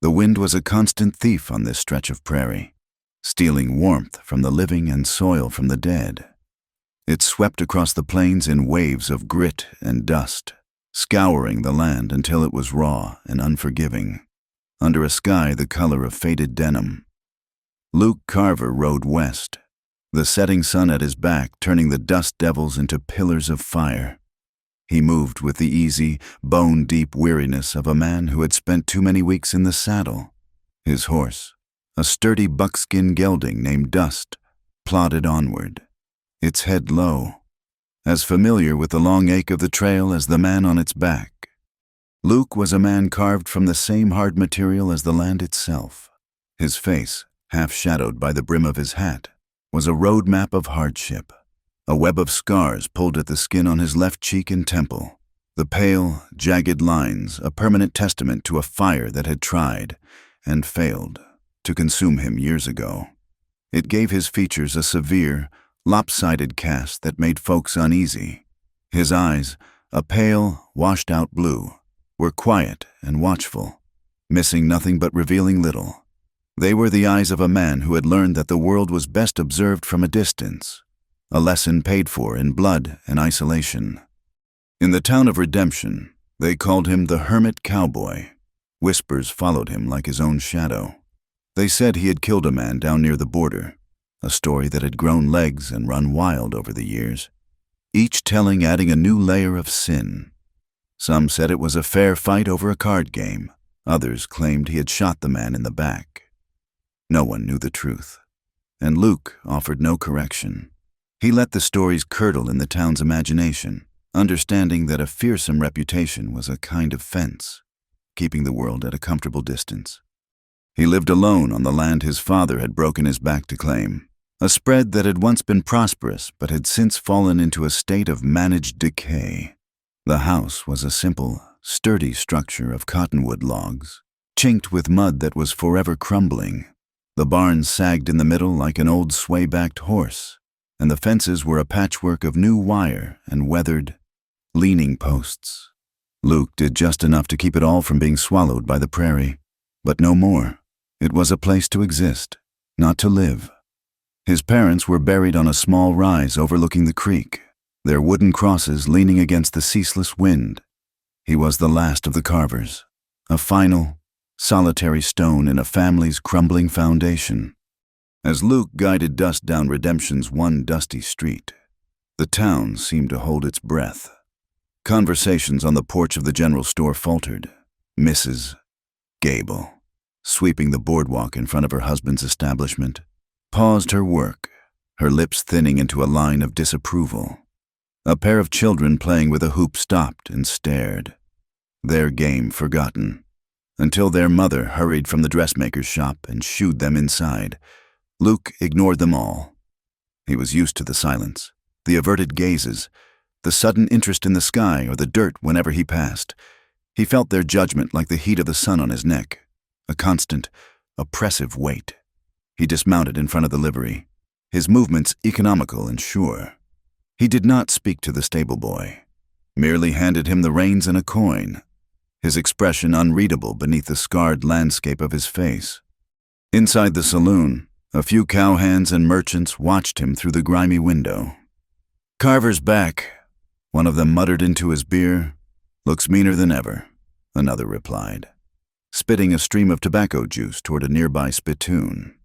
The wind was a constant thief on this stretch of prairie, stealing warmth from the living and soil from the dead. It swept across the plains in waves of grit and dust, scouring the land until it was raw and unforgiving, under a sky the color of faded denim. Luke Carver rode west, the setting sun at his back turning the dust devils into pillars of fire. He moved with the easy, bone-deep weariness of a man who had spent too many weeks in the saddle. His horse, a sturdy buckskin gelding named Dust, plodded onward, its head low, as familiar with the long ache of the trail as the man on its back. Luke was a man carved from the same hard material as the land itself. His face, half shadowed by the brim of his hat, was a road map of hardship. A web of scars pulled at the skin on his left cheek and temple, the pale, jagged lines a permanent testament to a fire that had tried, and failed, to consume him years ago. It gave his features a severe, lopsided cast that made folks uneasy. His eyes, a pale, washed-out blue, were quiet and watchful, missing nothing but revealing little. They were the eyes of a man who had learned that the world was best observed from a distance, a lesson paid for in blood and isolation. In the town of Redemption, they called him the Hermit Cowboy. Whispers followed him like his own shadow. They said he had killed a man down near the border, a story that had grown legs and run wild over the years, each telling adding a new layer of sin. Some said it was a fair fight over a card game. Others claimed he had shot the man in the back. No one knew the truth, and Luke offered no correction. He let the stories curdle in the town's imagination, understanding that a fearsome reputation was a kind of fence, keeping the world at a comfortable distance. He lived alone on the land his father had broken his back to claim, a spread that had once been prosperous but had since fallen into a state of managed decay. The house was a simple, sturdy structure of cottonwood logs, chinked with mud that was forever crumbling. The barn sagged in the middle like an old sway-backed horse, and the fences were a patchwork of new wire and weathered, leaning posts. Luke did just enough to keep it all from being swallowed by the prairie, but no more. It was a place to exist, not to live. His parents were buried on a small rise overlooking the creek, their wooden crosses leaning against the ceaseless wind. He was the last of the Carvers, a final, solitary stone in a family's crumbling foundation. As Luke guided Dust down Redemption's one dusty street, the town seemed to hold its breath. Conversations on the porch of the general store faltered. Mrs. Gable, sweeping the boardwalk in front of her husband's establishment, paused her work, her lips thinning into a line of disapproval. A pair of children playing with a hoop stopped and stared, their game forgotten, until their mother hurried from the dressmaker's shop and shooed them inside. Luke ignored them all. He was used to the silence, the averted gazes, the sudden interest in the sky or the dirt whenever he passed. He felt their judgment like the heat of the sun on his neck, a constant, oppressive weight. He dismounted in front of the livery, his movements economical and sure. He did not speak to the stable boy, merely handed him the reins and a coin, his expression unreadable beneath the scarred landscape of his face. Inside the saloon, a few cowhands and merchants watched him through the grimy window. "Carver's back," one of them muttered into his beer. "Looks meaner than ever," another replied, spitting a stream of tobacco juice toward a nearby spittoon.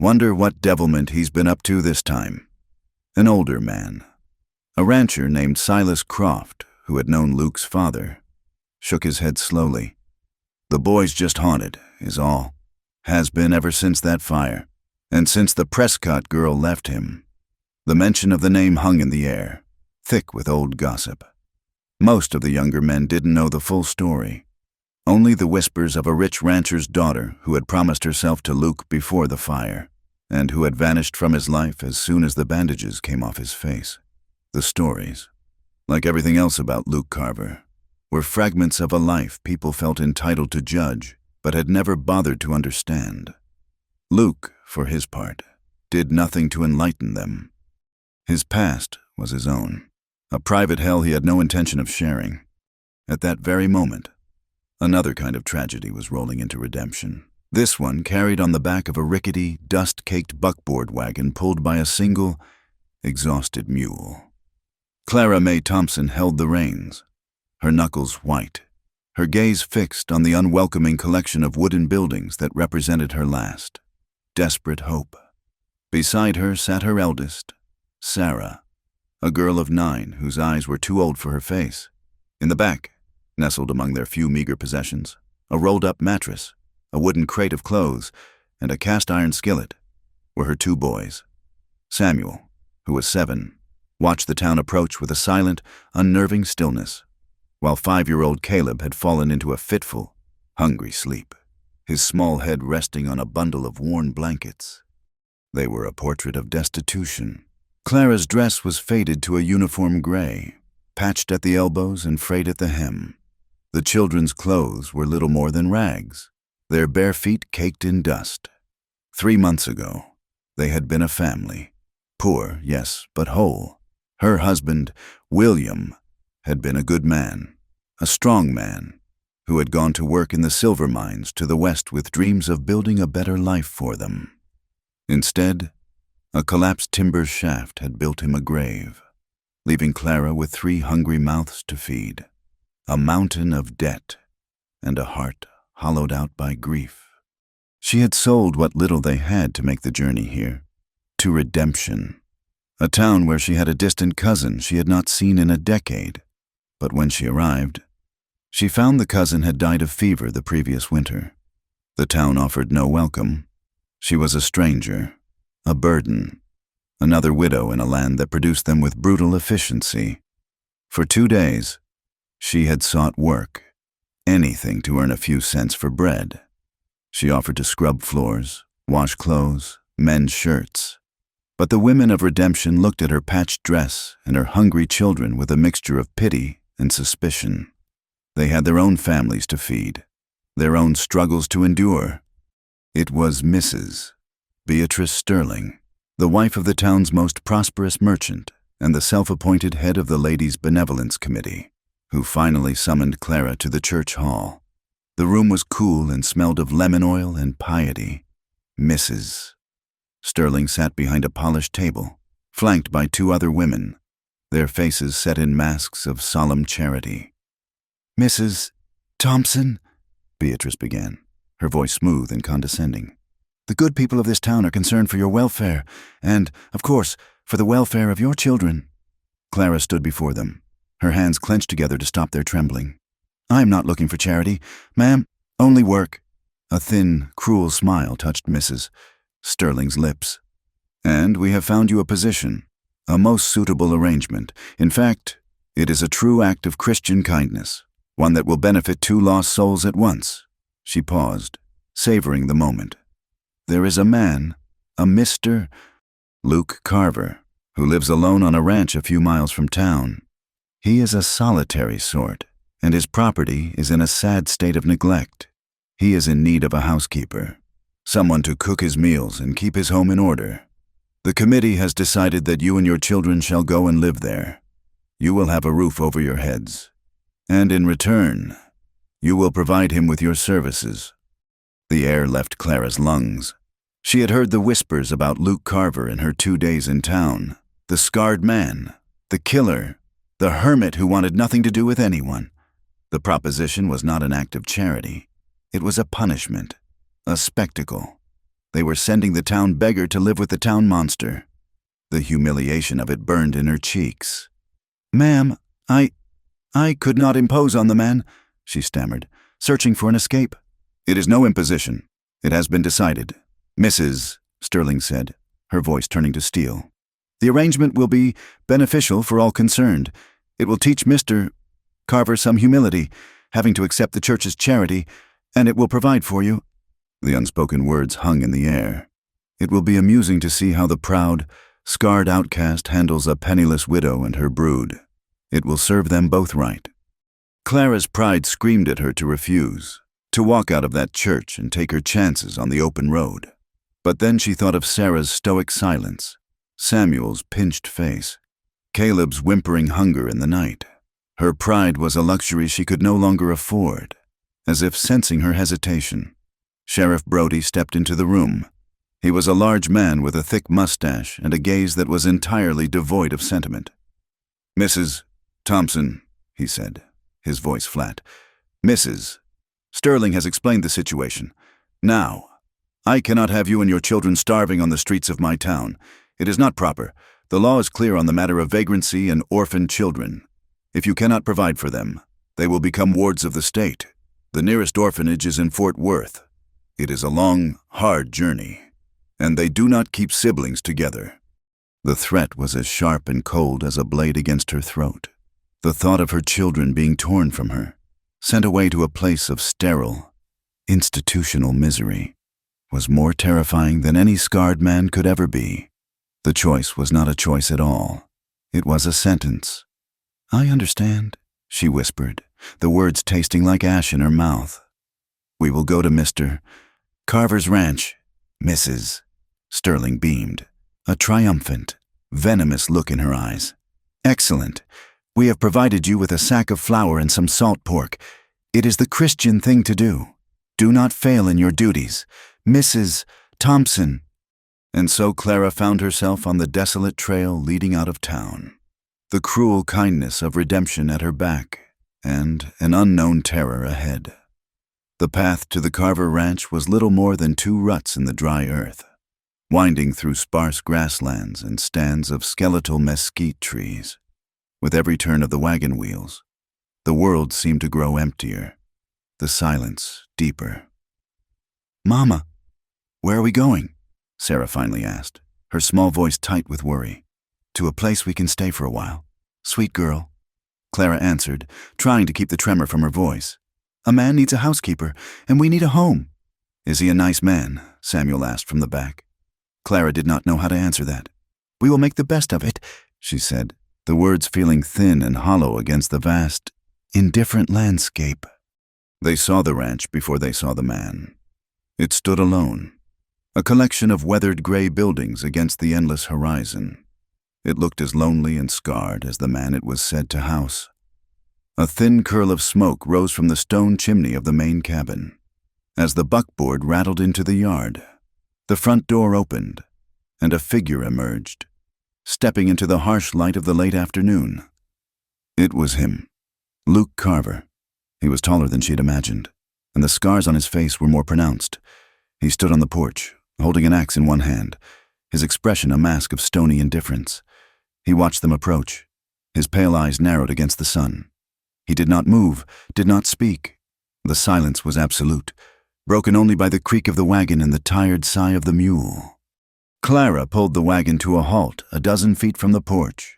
"Wonder what devilment he's been up to this time." An older man, a rancher named Silas Croft, who had known Luke's father, shook his head slowly. "The boy's just haunted, is all. Has been ever since that fire, and since the Prescott girl left him." The mention of the name hung in the air, thick with old gossip. Most of the younger men didn't know the full story, only the whispers of a rich rancher's daughter who had promised herself to Luke before the fire, and who had vanished from his life as soon as the bandages came off his face. The stories, like everything else about Luke Carver, were fragments of a life people felt entitled to judge, but had never bothered to understand. Luke, for his part, did nothing to enlighten them. His past was his own, a private hell he had no intention of sharing. At that very moment, Another kind of tragedy was rolling into redemption. This one carried on the back of a rickety, dust-caked buckboard wagon pulled by a single, exhausted mule. Clara Mae Thompson held the reins, her knuckles white, her gaze fixed on the unwelcoming collection of wooden buildings that represented her last, desperate hope. Beside her sat her eldest, Sarah, a girl of 9 whose eyes were too old for her face. In the back, nestled among their few meager possessions, a rolled-up mattress, a wooden crate of clothes, and a cast-iron skillet, were her 2 boys. Samuel, who was 7, watched the town approach with a silent, unnerving stillness, while 5-year-old Caleb had fallen into a fitful, hungry sleep, his small head resting on a bundle of worn blankets. They were a portrait of destitution. Clara's dress was faded to a uniform gray, patched at the elbows and frayed at the hem. The children's clothes were little more than rags, their bare feet caked in dust. 3 months ago, they had been a family. Poor, yes, but whole. Her husband, William, had been a good man, a strong man, who had gone to work in the silver mines to the west with dreams of building a better life for them. Instead, a collapsed timber shaft had built him a grave, leaving Clara with 3 hungry mouths to feed, a mountain of debt, and a heart hollowed out by grief. She had sold what little they had to make the journey here, to Redemption, a town where she had a distant cousin she had not seen in a decade. But when she arrived, she found the cousin had died of fever the previous winter. The town offered no welcome. She was a stranger, a burden, another widow in a land that produced them with brutal efficiency. For 2 days, she had sought work, anything to earn a few cents for bread. She offered to scrub floors, wash clothes, mend shirts. But the women of Redemption looked at her patched dress and her hungry children with a mixture of pity and suspicion. They had their own families to feed, their own struggles to endure. It was Mrs. Beatrice Sterling, the wife of the town's most prosperous merchant and the self-appointed head of the Ladies' Benevolence Committee, who finally summoned Clara to the church hall. The room was cool and smelled of lemon oil and piety. Mrs. Sterling sat behind a polished table, flanked by 2 other women, their faces set in masks of solemn charity. "Mrs. Thompson," Beatrice began, her voice smooth and condescending. "The good people of this town are concerned for your welfare, and, of course, for the welfare of your children." Clara stood before them, her hands clenched together to stop their trembling. "I am not looking for charity, ma'am, only work." A thin, cruel smile touched Mrs. Sterling's lips. "And we have found you a position, a most suitable arrangement. In fact, it is a true act of Christian kindness, one that will benefit 2 lost souls at once." She paused, savoring the moment. "There is a man, a Mr. Luke Carver, who lives alone on a ranch a few miles from town. He is a solitary sort, and his property is in a sad state of neglect. He is in need of a housekeeper, someone to cook his meals and keep his home in order. The committee has decided that you and your children shall go and live there. You will have a roof over your heads, and in return, you will provide him with your services." The air left Clara's lungs. She had heard the whispers about Luke Carver in her 2 days in town, the scarred man, the killer, the hermit who wanted nothing to do with anyone. The proposition was not an act of charity. It was a punishment, a spectacle. They were sending the town beggar to live with the town monster. The humiliation of it burned in her cheeks. "Ma'am, I could not impose on the man," she stammered, searching for an escape. "It is no imposition. It has been decided," Mrs. Sterling said, her voice turning to steel. "The arrangement will be beneficial for all concerned. It will teach Mr. Carver some humility, having to accept the church's charity, and it will provide for you." The unspoken words hung in the air. "It will be amusing to see how the proud, scarred outcast handles a penniless widow and her brood. It will serve them both right." Clara's pride screamed at her to refuse, to walk out of that church and take her chances on the open road. But then she thought of Sarah's stoic silence, Samuel's pinched face, Caleb's whimpering hunger in the night. Her pride was a luxury she could no longer afford. as if sensing her hesitation. Sheriff Brody stepped into the room. He was a large man with a thick mustache and a gaze that was entirely devoid of sentiment. "Mrs. Thompson," he said, his voice flat. "Mrs. Sterling has explained the situation. Now, I cannot have you and your children starving on the streets of my town. It is not proper. The law is clear on the matter of vagrancy and orphan children. If you cannot provide for them, they will become wards of the state. The nearest orphanage is in Fort Worth. It is a long, hard journey, and they do not keep siblings together." The threat was as sharp and cold as a blade against her throat. The thought of her children being torn from her, sent away to a place of sterile, institutional misery, was more terrifying than any scarred man could ever be. The choice was not a choice at all. It was a sentence. "I understand," she whispered, the words tasting like ash in her mouth. "We will go to Mr. Carver's ranch, Mrs." Sterling beamed, a triumphant, venomous look in her eyes. "Excellent. We have provided you with a sack of flour and some salt pork. It is the Christian thing to do. Do not fail in your duties, Mrs. Thompson." And so Clara found herself on the desolate trail leading out of town, the cruel kindness of redemption at her back, and an unknown terror ahead. The path to the Carver Ranch was little more than 2 ruts in the dry earth, winding through sparse grasslands and stands of skeletal mesquite trees. With every turn of the wagon wheels, the world seemed to grow emptier, the silence deeper. "Mama, where are we going?" Sarah finally asked, her small voice tight with worry. "To a place we can stay for a while, sweet girl," Clara answered, trying to keep the tremor from her voice. "A man needs a housekeeper, and we need a home." "Is he a nice man?" Samuel asked from the back. Clara did not know how to answer that. "We will make the best of it," she said, the words feeling thin and hollow against the vast, indifferent landscape. They saw the ranch before they saw the man. It stood alone, a collection of weathered gray buildings against the endless horizon. It looked as lonely and scarred as the man it was said to house. A thin curl of smoke rose from the stone chimney of the main cabin. As the buckboard rattled into the yard, the front door opened, and a figure emerged, stepping into the harsh light of the late afternoon. It was him, Luke Carver. He was taller than she had imagined, and the scars on his face were more pronounced. He stood on the porch, holding an axe in one hand, his expression a mask of stony indifference. He watched them approach, his pale eyes narrowed against the sun. He did not move, did not speak. The silence was absolute, broken only by the creak of the wagon and the tired sigh of the mule. Clara pulled the wagon to a halt a dozen feet from the porch.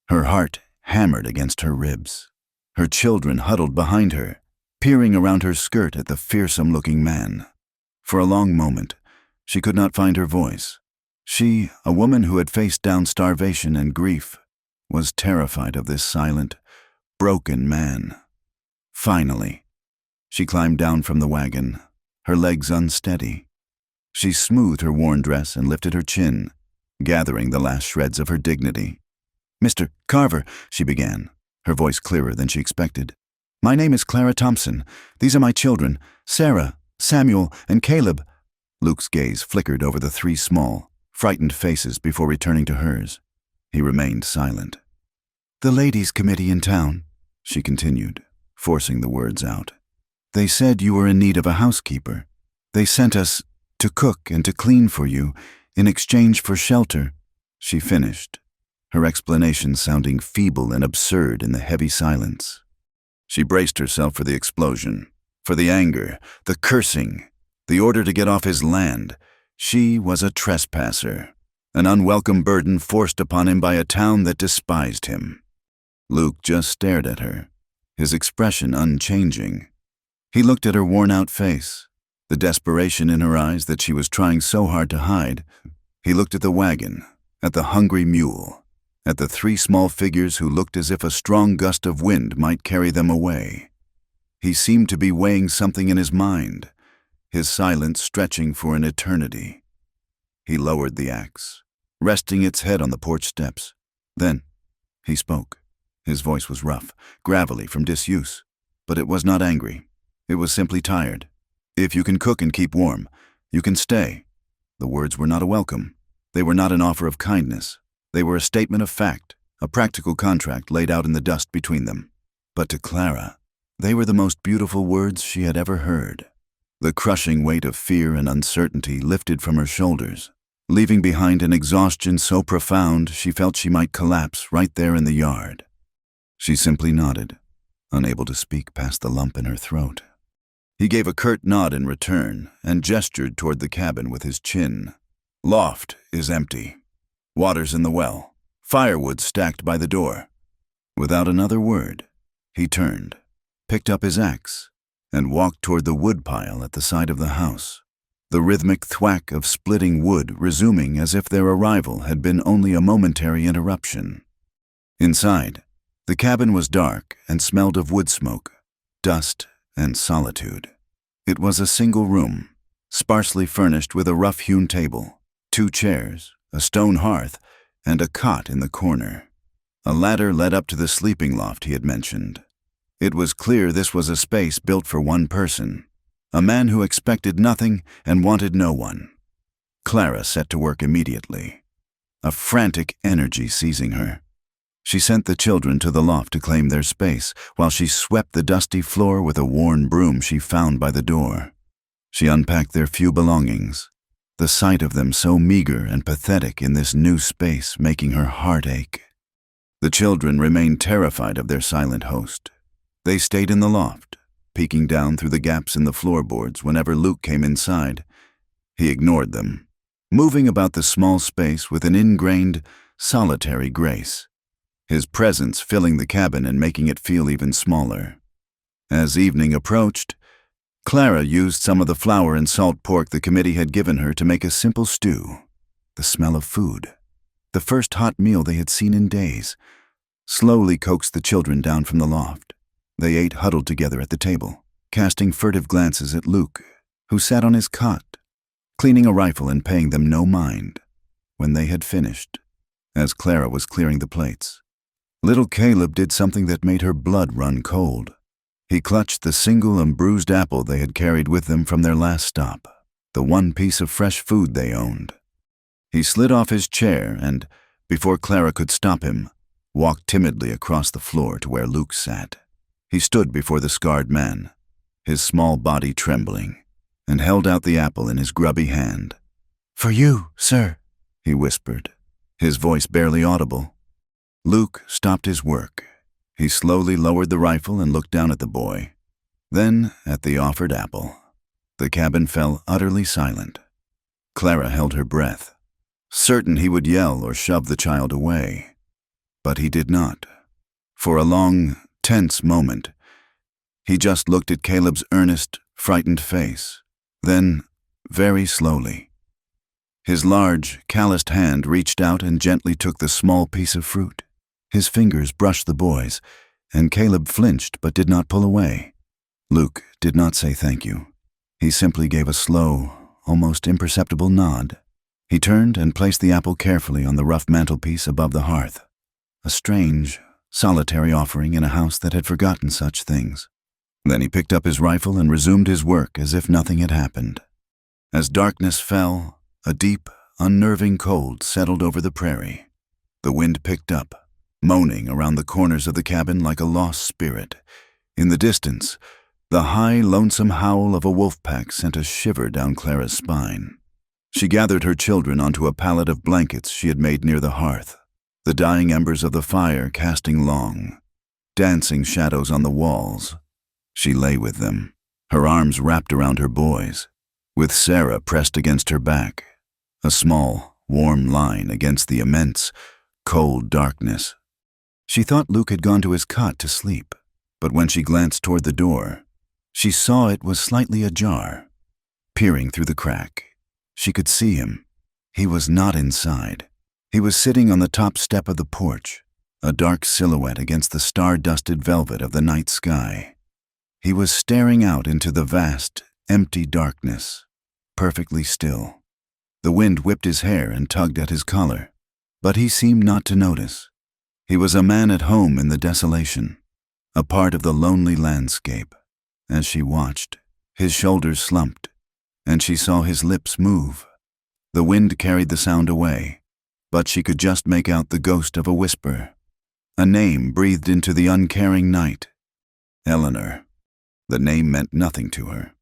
Her heart hammered against her ribs. Her children huddled behind her, peering around her skirt at the fearsome-looking man. For a long moment, she could not find her voice. She, a woman who had faced down starvation and grief, was terrified of this silent, broken man. Finally, she climbed down from the wagon, her legs unsteady. She smoothed her worn dress and lifted her chin, gathering the last shreds of her dignity. "Mr. Carver," she began, her voice clearer than she expected. "My name is Clara Thompson. These are my children, Sarah, Samuel, and Caleb." Luke's gaze flickered over the 3 small, frightened faces before returning to hers. He remained silent. "The ladies' committee in town," she continued, forcing the words out. "They said you were in need of a housekeeper. They sent us to cook and to clean for you in exchange for shelter," she finished, her explanation sounding feeble and absurd in the heavy silence. She braced herself for the explosion, for the anger, the cursing, the order to get off his land. She was a trespasser, an unwelcome burden forced upon him by a town that despised him. Luke just stared at her, his expression unchanging. He looked at her worn-out face, the desperation in her eyes that she was trying so hard to hide. He looked at the wagon, at the hungry mule, at the 3 small figures who looked as if a strong gust of wind might carry them away. He seemed to be weighing something in his mind, his silence stretching for an eternity. He lowered the axe, resting its head on the porch steps. Then he spoke. His voice was rough, gravelly from disuse, but it was not angry. It was simply tired. If you can cook and keep warm, you can stay. The words were not a welcome. They were not an offer of kindness. They were a statement of fact, a practical contract laid out in the dust between them. But to Clara, they were the most beautiful words she had ever heard. The crushing weight of fear and uncertainty lifted from her shoulders, leaving behind an exhaustion so profound she felt she might collapse right there in the yard. She simply nodded, unable to speak past the lump in her throat. He gave a curt nod in return and gestured toward the cabin with his chin. Loft is empty. Water's in the well. Firewood stacked by the door. Without another word, he turned, picked up his axe, and walked toward the wood pile at the side of the house, the rhythmic thwack of splitting wood resuming as if their arrival had been only a momentary interruption. Inside, the cabin was dark and smelled of wood smoke, dust, and solitude. It was a single room, sparsely furnished with a rough-hewn table, 2 chairs, a stone hearth, and a cot in the corner. A ladder led up to the sleeping loft he had mentioned. It was clear this was a space built for one person, a man who expected nothing and wanted no one. Clara set to work immediately, a frantic energy seizing her. She sent the children to the loft to claim their space, while she swept the dusty floor with a worn broom she found by the door. She unpacked their few belongings, the sight of them so meager and pathetic in this new space making her heart ache. The children remained terrified of their silent host. They stayed in the loft, peeking down through the gaps in the floorboards whenever Luke came inside. He ignored them, moving about the small space with an ingrained, solitary grace, his presence filling the cabin and making it feel even smaller. As evening approached, Clara used some of the flour and salt pork the committee had given her to make a simple stew. The smell of food, the first hot meal they had seen in days, slowly coaxed the children down from the loft. They ate huddled together at the table, casting furtive glances at Luke, who sat on his cot, cleaning a rifle and paying them no mind. When they had finished, as Clara was clearing the plates, little Caleb did something that made her blood run cold. He clutched the single and bruised apple they had carried with them from their last stop, the one piece of fresh food they owned. He slid off his chair and, before Clara could stop him, walked timidly across the floor to where Luke sat. He stood before the scarred man, his small body trembling, and held out the apple in his grubby hand. "For you, sir," he whispered, his voice barely audible. Luke stopped his work. He slowly lowered the rifle and looked down at the boy, then at the offered apple. The cabin fell utterly silent. Clara held her breath, certain he would yell or shove the child away. But he did not. For a long, tense moment, he just looked at Caleb's earnest, frightened face. Then, very slowly, his large, calloused hand reached out and gently took the small piece of fruit. His fingers brushed the boy's, and Caleb flinched but did not pull away. Luke did not say thank you. He simply gave a slow, almost imperceptible nod. He turned and placed the apple carefully on the rough mantelpiece above the hearth, a strange, solitary offering in a house that had forgotten such things. Then he picked up his rifle and resumed his work as if nothing had happened. As darkness fell, a deep, unnerving cold settled over the prairie. The wind picked up, moaning around the corners of the cabin like a lost spirit. In the distance, the high, lonesome howl of a wolf pack sent a shiver down Clara's spine. She gathered her children onto a pallet of blankets she had made near the hearth, the dying embers of the fire casting long, dancing shadows on the walls. She lay with them, her arms wrapped around her boys, with Sarah pressed against her back, a small, warm line against the immense, cold darkness. She thought Luke had gone to his cot to sleep, but when she glanced toward the door, she saw it was slightly ajar. Peering through the crack, she could see him. He was not inside. He was sitting on the top step of the porch, a dark silhouette against the star-dusted velvet of the night sky. He was staring out into the vast, empty darkness, perfectly still. The wind whipped his hair and tugged at his collar, but he seemed not to notice. He was a man at home in the desolation, a part of the lonely landscape, As she watched, his shoulders slumped, and she saw his lips move. The wind carried the sound away, but she could just make out the ghost of a whisper. A name breathed into the uncaring night. Eleanor. The name meant nothing to her.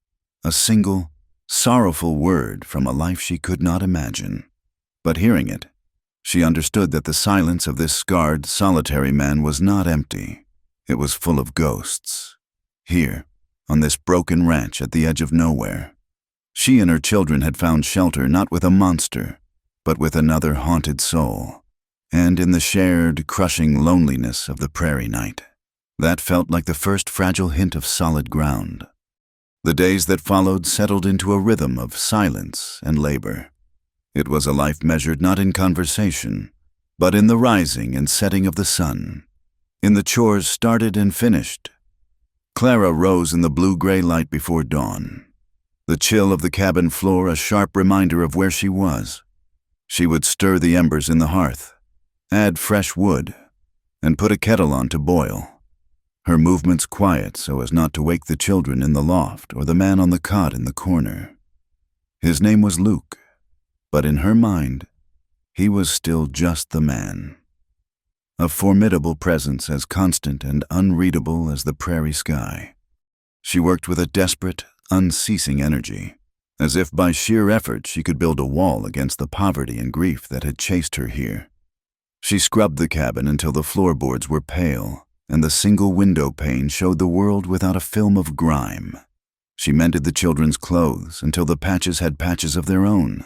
A single, sorrowful word from a life she could not imagine. But hearing it, she understood that the silence of this scarred, solitary man was not empty. It was full of ghosts. Here, on this broken ranch at the edge of nowhere, she and her children had found shelter not with a monster, but with another haunted soul, and in the shared, crushing loneliness of the prairie night. That felt like the first fragile hint of solid ground. The days that followed settled into a rhythm of silence and labor. It was a life measured not in conversation, but in the rising and setting of the sun, in the chores started and finished. Clara rose in the blue-gray light before dawn, the chill of the cabin floor a sharp reminder of where she was. She would stir the embers in the hearth, add fresh wood, and put a kettle on to boil. Her movements quiet so as not to wake the children in the loft or the man on the cot in the corner. His name was Luke, but in her mind, he was still just the man. A formidable presence as constant and unreadable as the prairie sky. She worked with a desperate, unceasing energy, as if by sheer effort she could build a wall against the poverty and grief that had chased her here. She scrubbed the cabin until the floorboards were pale, and the single window pane showed the world without a film of grime. She mended the children's clothes until the patches had patches of their own.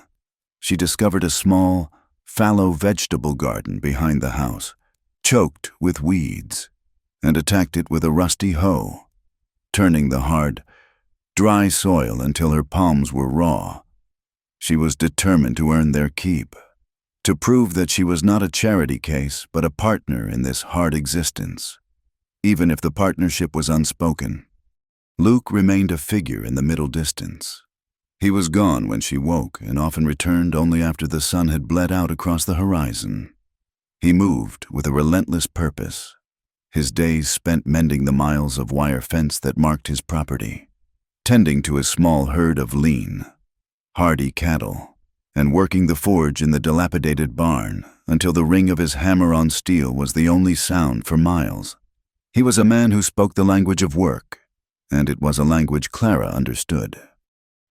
She discovered a small, fallow vegetable garden behind the house, choked with weeds, and attacked it with a rusty hoe, turning the hard, dry soil until her palms were raw. She was determined to earn their keep, to prove that she was not a charity case but a partner in this hard existence, even if the partnership was unspoken. Luke remained a figure in the middle distance. He was gone when she woke and often returned only after the sun had bled out across the horizon. He moved with a relentless purpose, his days spent mending the miles of wire fence that marked his property, tending to his small herd of lean, hardy cattle, and working the forge in the dilapidated barn until the ring of his hammer on steel was the only sound for miles. He was a man who spoke the language of work, and it was a language Clara understood.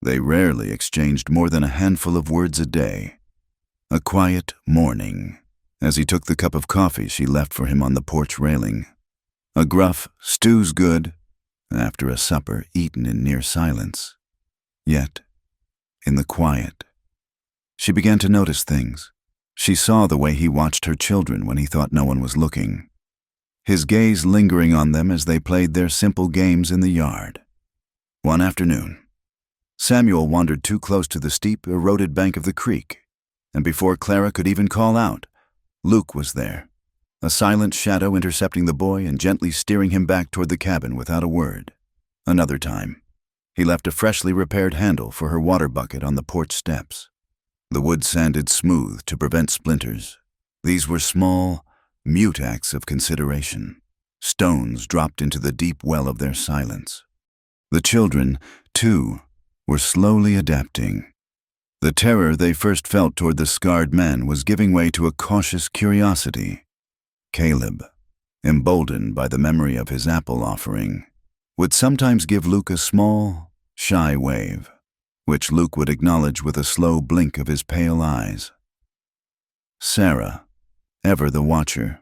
They rarely exchanged more than a handful of words a day. A quiet morning, as he took the cup of coffee she left for him on the porch railing. A gruff, "Stew's good," after a supper eaten in near silence. Yet, in the quiet, she began to notice things. She saw the way he watched her children when he thought no one was looking, his gaze lingering on them as they played their simple games in the yard. One afternoon, Samuel wandered too close to the steep, eroded bank of the creek, and before Clara could even call out, Luke was there, a silent shadow intercepting the boy and gently steering him back toward the cabin without a word. Another time, he left a freshly repaired handle for her water bucket on the porch steps. The wood sanded smooth to prevent splinters. These were small, mute acts of consideration, stones dropped into the deep well of their silence. The children, too, were slowly adapting. The terror they first felt toward the scarred man was giving way to a cautious curiosity. Caleb, emboldened by the memory of his apple offering, would sometimes give Luke a small, shy wave, which Luke would acknowledge with a slow blink of his pale eyes. Sarah, ever the watcher,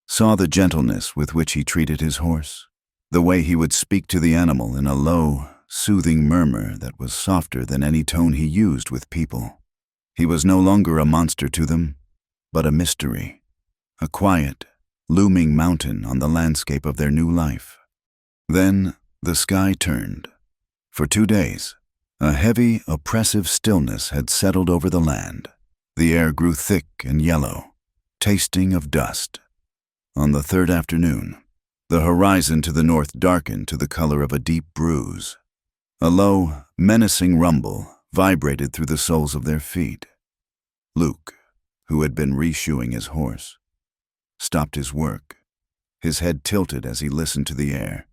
saw the gentleness with which he treated his horse, the way he would speak to the animal in a low, soothing murmur that was softer than any tone he used with people. He was no longer a monster to them, but a mystery, a quiet, looming mountain on the landscape of their new life. Then the sky turned. For 2 days, a heavy, oppressive stillness had settled over the land. The air grew thick and yellow, tasting of dust. On the third afternoon, the horizon to the north darkened to the color of a deep bruise. A low, menacing rumble vibrated through the soles of their feet. Luke, who had been reshoeing his horse, stopped his work, his head tilted as he listened to the air,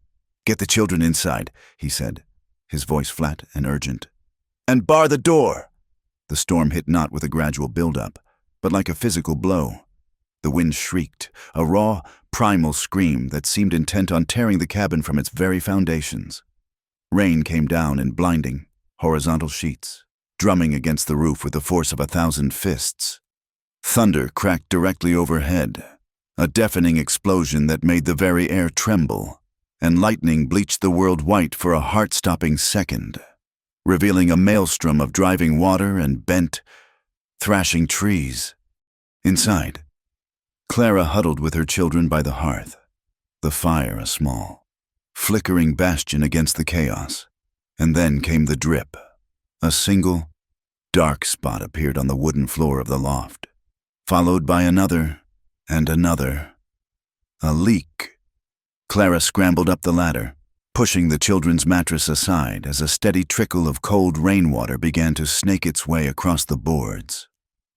"Get the children inside," he said, his voice flat and urgent. "And bar the door!" The storm hit not with a gradual build-up, but like a physical blow. The wind shrieked, a raw, primal scream that seemed intent on tearing the cabin from its very foundations. Rain came down in blinding, horizontal sheets, drumming against the roof with the force of 1,000 fists. Thunder cracked directly overhead, a deafening explosion that made the very air tremble, and lightning bleached the world white for a heart-stopping second, revealing a maelstrom of driving water and bent, thrashing trees. Inside, Clara huddled with her children by the hearth, the fire a small, flickering bastion against the chaos. And then came the drip. A single, dark spot appeared on the wooden floor of the loft, followed by another and another. A leak. Clara scrambled up the ladder, pushing the children's mattress aside as a steady trickle of cold rainwater began to snake its way across the boards.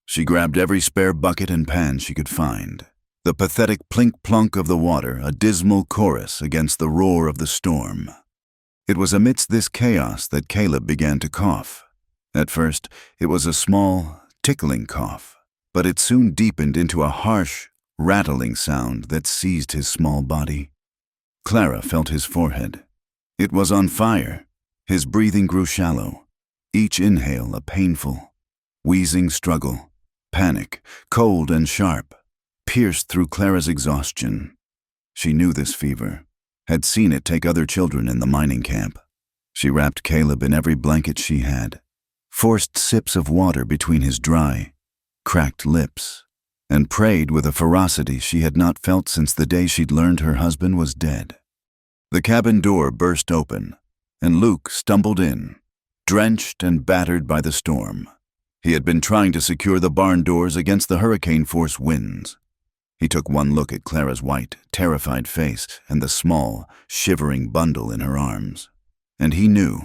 She grabbed every spare bucket and pan she could find, the pathetic plink-plunk of the water a dismal chorus against the roar of the storm. It was amidst this chaos that Caleb began to cough. At first, it was a small, tickling cough, but it soon deepened into a harsh, rattling sound that seized his small body. Clara felt his forehead. It was on fire. His breathing grew shallow, each inhale a painful, wheezing struggle. Panic, cold and sharp, pierced through Clara's exhaustion. She knew this fever, had seen it take other children in the mining camp. She wrapped Caleb in every blanket she had, forced sips of water between his dry, cracked lips, and prayed with a ferocity she had not felt since the day she'd learned her husband was dead. The cabin door burst open, and Luke stumbled in, drenched and battered by the storm. He had been trying to secure the barn doors against the hurricane-force winds. He took one look at Clara's white, terrified face and the small, shivering bundle in her arms. And he knew.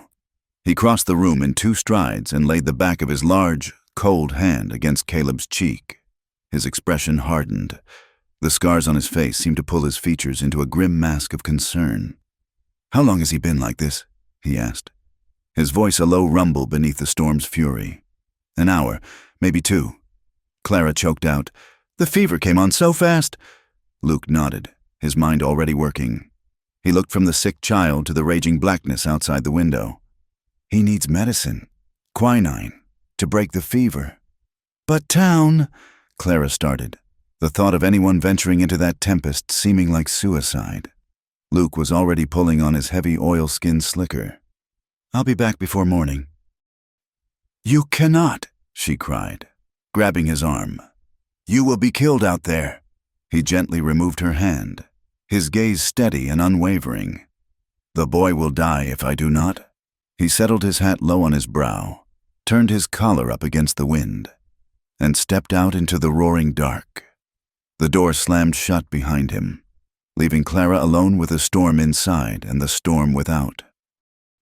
He crossed the room in 2 strides and laid the back of his large, cold hand against Caleb's cheek. His expression hardened. The scars on his face seemed to pull his features into a grim mask of concern. "How long has he been like this?" he asked, his voice a low rumble beneath the storm's fury. "An hour, maybe 2. Clara choked out, "The fever came on so fast." Luke nodded, his mind already working. He looked from the sick child to the raging blackness outside the window. "He needs medicine, quinine, to break the fever." "But town," Clara started, the thought of anyone venturing into that tempest seeming like suicide. Luke was already pulling on his heavy oilskin slicker. "I'll be back before morning." "You cannot," she cried, grabbing his arm. "You will be killed out there." He gently removed her hand, his gaze steady and unwavering. "The boy will die if I do not." He settled his hat low on his brow, turned his collar up against the wind, and stepped out into the roaring dark. The door slammed shut behind him, leaving Clara alone with the storm inside and the storm without.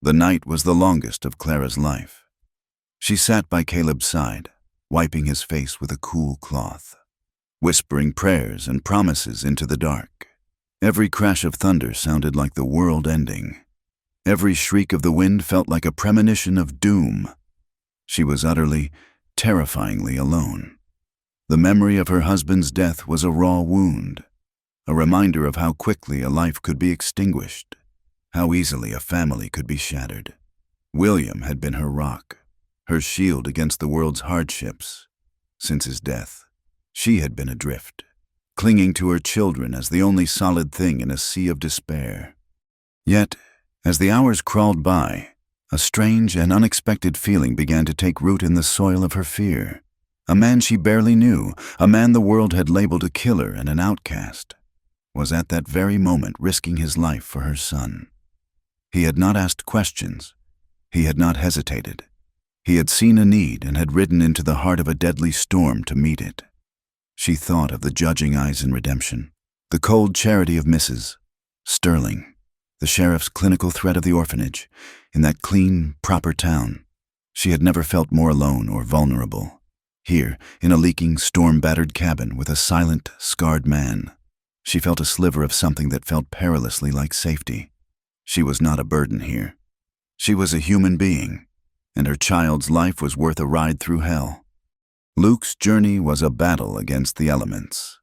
The night was the longest of Clara's life. She sat by Caleb's side, wiping his face with a cool cloth, whispering prayers and promises into the dark. Every crash of thunder sounded like the world ending. Every shriek of the wind felt like a premonition of doom. She was utterly, terrifyingly alone. The memory of her husband's death was a raw wound, a reminder of how quickly a life could be extinguished, how easily a family could be shattered. William had been her rock, her shield against the world's hardships. Since his death, she had been adrift, clinging to her children as the only solid thing in a sea of despair. Yet, as the hours crawled by, a strange and unexpected feeling began to take root in the soil of her fear. A man she barely knew, a man the world had labeled a killer and an outcast, was at that very moment risking his life for her son. He had not asked questions. He had not hesitated. He had seen a need and had ridden into the heart of a deadly storm to meet it. She thought of the judging eyes in Redemption, the cold charity of Mrs. Sterling, the sheriff's clinical threat of the orphanage, in that clean, proper town. She had never felt more alone or vulnerable. Here, in a leaking, storm-battered cabin with a silent, scarred man, she felt a sliver of something that felt perilously like safety. She was not a burden here. She was a human being, and her child's life was worth a ride through hell. Luke's journey was a battle against the elements.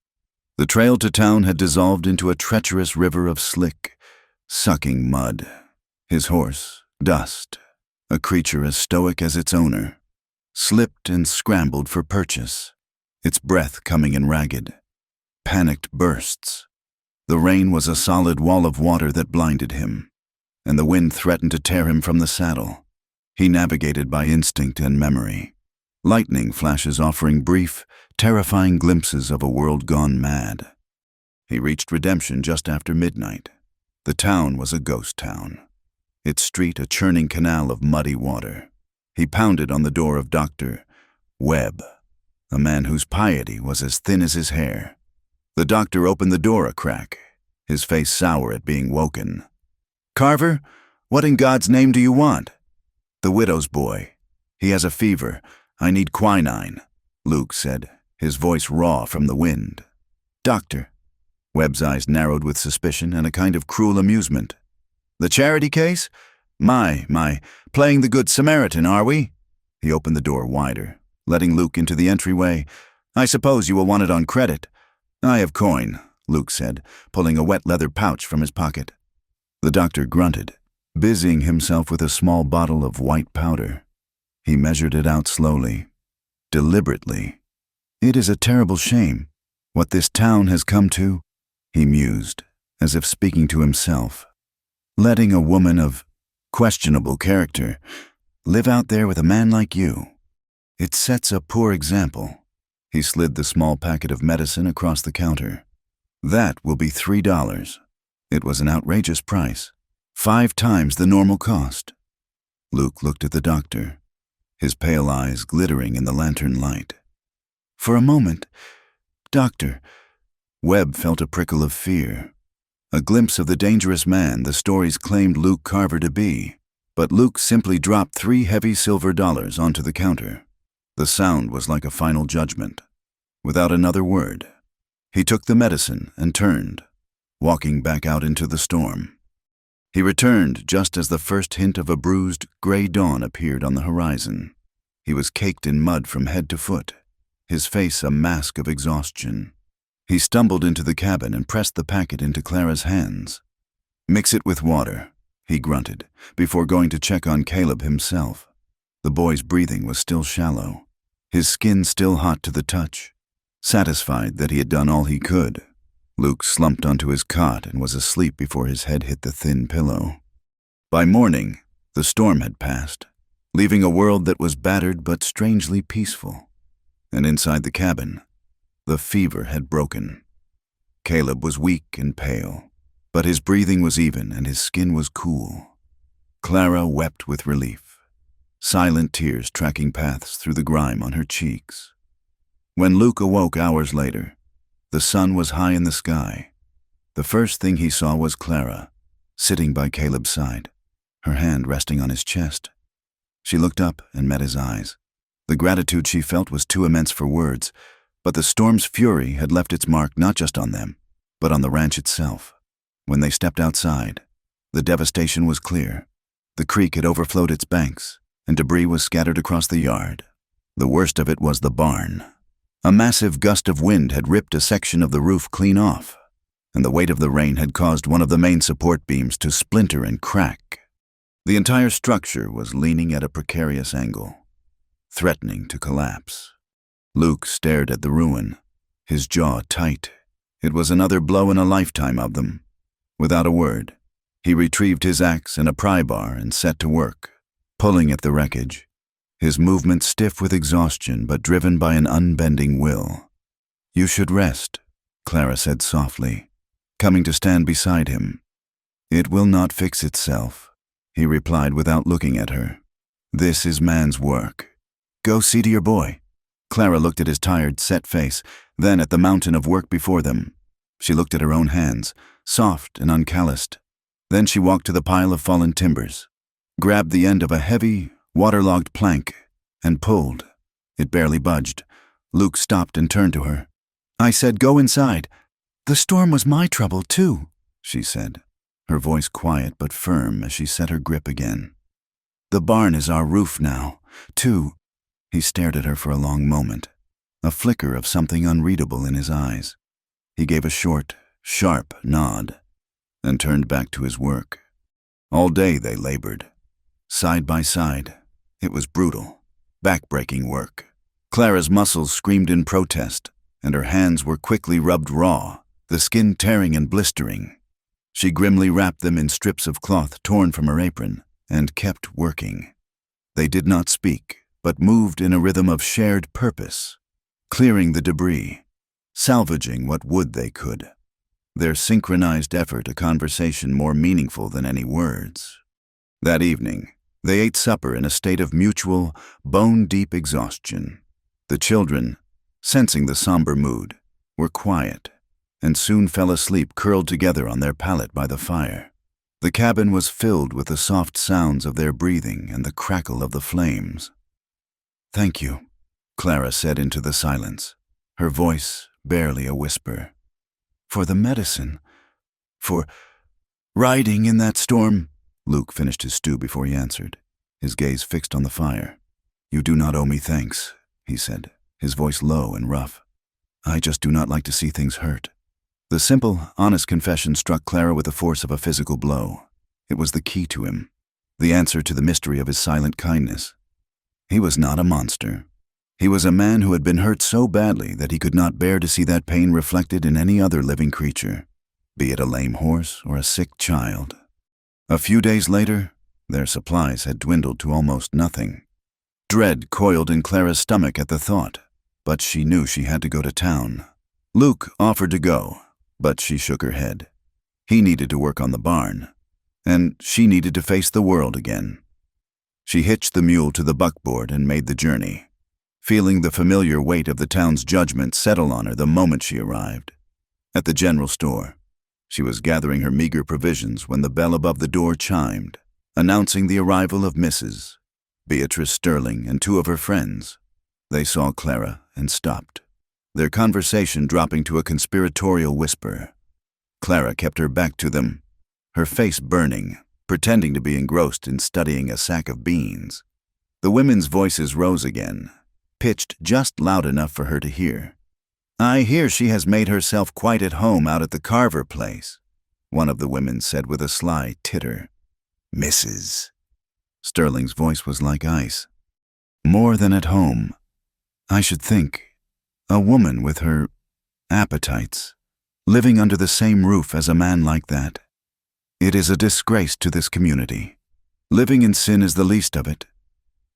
The trail to town had dissolved into a treacherous river of slick, sucking mud. His horse, Dust, a creature as stoic as its owner, slipped and scrambled for purchase, its breath coming in ragged, panicked bursts. The rain was a solid wall of water that blinded him, and the wind threatened to tear him from the saddle. He navigated by instinct and memory, lightning flashes offering brief, terrifying glimpses of a world gone mad. He reached redemption just after midnight. The town was a ghost town, its street a churning canal of muddy water. He pounded on the door of Dr. Webb, a man whose piety was as thin as his hair. The doctor opened the door a crack, his face sour at being woken. "Carver, what in God's name do you want?" "The widow's boy. He has a fever. I need quinine," Luke said, his voice raw from the wind. "Doctor." Webb's eyes narrowed with suspicion and a kind of cruel amusement. "The charity case? My, playing the Good Samaritan, are we?" He opened the door wider, letting Luke into the entryway. "I suppose you will want it on credit." "I have coin," Luke said, pulling a wet leather pouch from his pocket. The doctor grunted, busying himself with a small bottle of white powder. He measured it out slowly, deliberately. "It is a terrible shame, what this town has come to," he mused, as if speaking to himself. "Letting a woman of questionable character live out there with a man like you. It sets a poor example." He slid the small packet of medicine across the counter. "That will be $3. It was an outrageous price, 5 times the normal cost." Luke looked at the doctor, his pale eyes glittering in the lantern light. "For a moment, Doctor," Webb felt a prickle of fear, a glimpse of the dangerous man the stories claimed Luke Carver to be. But Luke simply dropped 3 heavy silver dollars onto the counter. The sound was like a final judgment. Without another word, he took the medicine and turned, walking back out into the storm. He returned just as the first hint of a bruised, gray dawn appeared on the horizon. He was caked in mud from head to foot, his face a mask of exhaustion. He stumbled into the cabin and pressed the packet into Clara's hands. "Mix it with water," he grunted, before going to check on Caleb himself. The boy's breathing was still shallow, his skin still hot to the touch. Satisfied that he had done all he could, Luke slumped onto his cot and was asleep before his head hit the thin pillow. By morning, the storm had passed, leaving a world that was battered but strangely peaceful. And inside the cabin, the fever had broken. Caleb was weak and pale, but his breathing was even and his skin was cool. Clara wept with relief, silent tears tracking paths through the grime on her cheeks. When Luke awoke hours later, the sun was high in the sky. The first thing he saw was Clara, sitting by Caleb's side, her hand resting on his chest. She looked up and met his eyes. The gratitude she felt was too immense for words, but the storm's fury had left its mark not just on them, but on the ranch itself. When they stepped outside, the devastation was clear. The creek had overflowed its banks, and debris was scattered across the yard. The worst of it was the barn. A massive gust of wind had ripped a section of the roof clean off, and the weight of the rain had caused one of the main support beams to splinter and crack. The entire structure was leaning at a precarious angle, threatening to collapse. Luke stared at the ruin, his jaw tight. It was another blow in a lifetime of them. Without a word, he retrieved his axe and a pry bar and set to work, pulling at the wreckage, his movements stiff with exhaustion but driven by an unbending will. "You should rest," Clara said softly, coming to stand beside him. "It will not fix itself," he replied without looking at her. "This is man's work. Go see to your boy." Clara looked at his tired, set face, then at the mountain of work before them. She looked at her own hands, soft and uncalloused. Then she walked to the pile of fallen timbers, grabbed the end of a heavy, waterlogged plank, and pulled. It barely budged. Luke stopped and turned to her. "I said go inside." "The storm was my trouble, too," she said. her voice quiet but firm as she set her grip again. "The barn is our roof now, too." He stared at her for a long moment, a flicker of something unreadable in his eyes. He gave a short, sharp nod, and turned back to his work. All day they labored, side by side. It was brutal, back-breaking work. Clara's muscles screamed in protest, and her hands were quickly rubbed raw, the skin tearing and blistering. She grimly wrapped them in strips of cloth torn from her apron, and kept working. They did not speak, but moved in a rhythm of shared purpose, clearing the debris, salvaging what wood they could. Their synchronized effort a conversation more meaningful than any words. That evening, they ate supper in a state of mutual, bone-deep exhaustion. The children, sensing the somber mood, were quiet, and soon fell asleep curled together on their pallet by the fire. The cabin was filled with the soft sounds of their breathing and the crackle of the flames. "Thank you," Clara said into the silence, her voice barely a whisper. "For the medicine, for riding in that storm." Luke finished his stew before he answered, his gaze fixed on the fire. "You do not owe me thanks," he said, his voice low and rough. "I just do not like to see things hurt." The simple, honest confession struck Clara with the force of a physical blow. It was the key to him, the answer to the mystery of his silent kindness. He was not a monster. He was a man who had been hurt so badly that he could not bear to see that pain reflected in any other living creature, be it a lame horse or a sick child. A few days later, their supplies had dwindled to almost nothing. Dread coiled in Clara's stomach at the thought, but she knew she had to go to town. Luke offered to go, but she shook her head. He needed to work on the barn, and she needed to face the world again. She hitched the mule to the buckboard and made the journey, feeling the familiar weight of the town's judgment settle on her the moment she arrived. At the general store, she was gathering her meager provisions when the bell above the door chimed, announcing the arrival of Mrs. Beatrice Sterling and two of her friends. They saw Clara and stopped, their conversation dropping to a conspiratorial whisper. Clara kept her back to them, her face burning, pretending to be engrossed in studying a sack of beans. The women's voices rose again, pitched just loud enough for her to hear. "I hear she has made herself quite at home out at the Carver place," one of the women said with a sly titter. "Mrs." Sterling's voice was like ice. "More than at home. I should think. A woman with her appetites, living under the same roof as a man like that. It is a disgrace to this community. Living in sin is the least of it."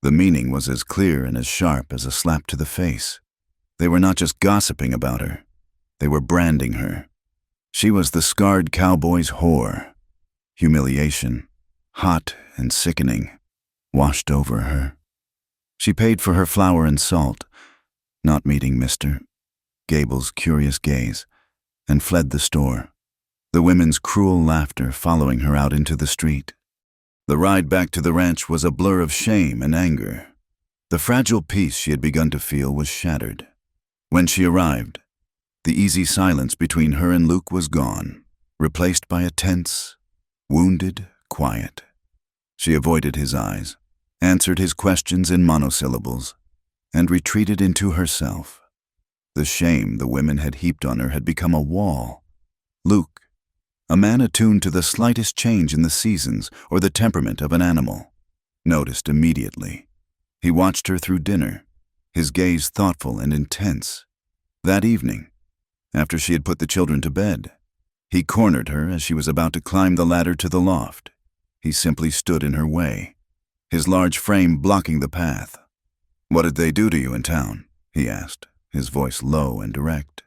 The meaning was as clear and as sharp as a slap to the face. They were not just gossiping about her. They were branding her. She was the scarred cowboy's whore. Humiliation, hot and sickening, washed over her. She paid for her flour and salt, not meeting Mr. Gable's curious gaze, and fled the store, the women's cruel laughter following her out into the street. The ride back to the ranch was a blur of shame and anger. The fragile peace she had begun to feel was shattered. When she arrived, the easy silence between her and Luke was gone, replaced by a tense, wounded quiet. She avoided his eyes, answered his questions in monosyllables, and retreated into herself. The shame the women had heaped on her had become a wall. Luke, a man attuned to the slightest change in the seasons or the temperament of an animal, noticed immediately. He watched her through dinner, his gaze thoughtful and intense. That evening, after she had put the children to bed, he cornered her as she was about to climb the ladder to the loft. He simply stood in her way, his large frame blocking the path. "What did they do to you in town?" he asked, his voice low and direct.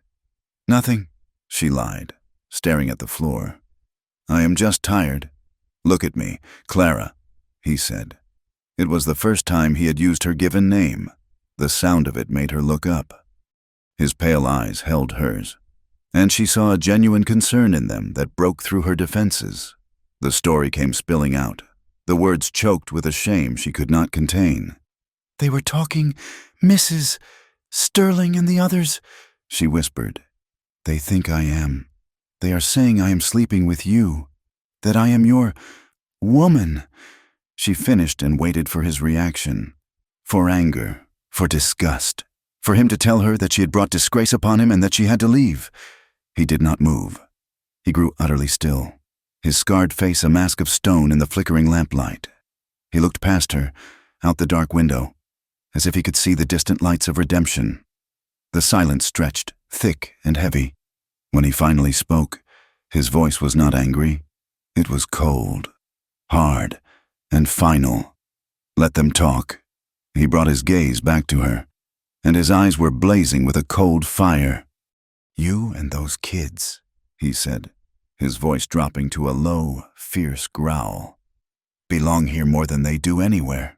"Nothing," she lied, staring at the floor. "I am just tired." "Look at me, Clara," he said. It was the first time he had used her given name. The sound of it made her look up. His pale eyes held hers, and she saw a genuine concern in them that broke through her defenses. The story came spilling out, the words choked with a shame she could not contain. "They were talking, Mrs. Sterling and the others," she whispered. "They think I am. They are saying I am sleeping with you." That I am your woman. She finished and waited for his reaction. For anger, for disgust, for him to tell her that she had brought disgrace upon him and that she had to leave. He did not move. He grew utterly still, his scarred face a mask of stone in the flickering lamplight. He looked past her, out the dark window, as if he could see the distant lights of redemption. The silence stretched, thick and heavy. When he finally spoke, his voice was not angry. It was cold, hard, and final. Let them talk. He brought his gaze back to her, and his eyes were blazing with a cold fire. You and those kids, he said, his voice dropping to a low, fierce growl, belong here more than they do anywhere.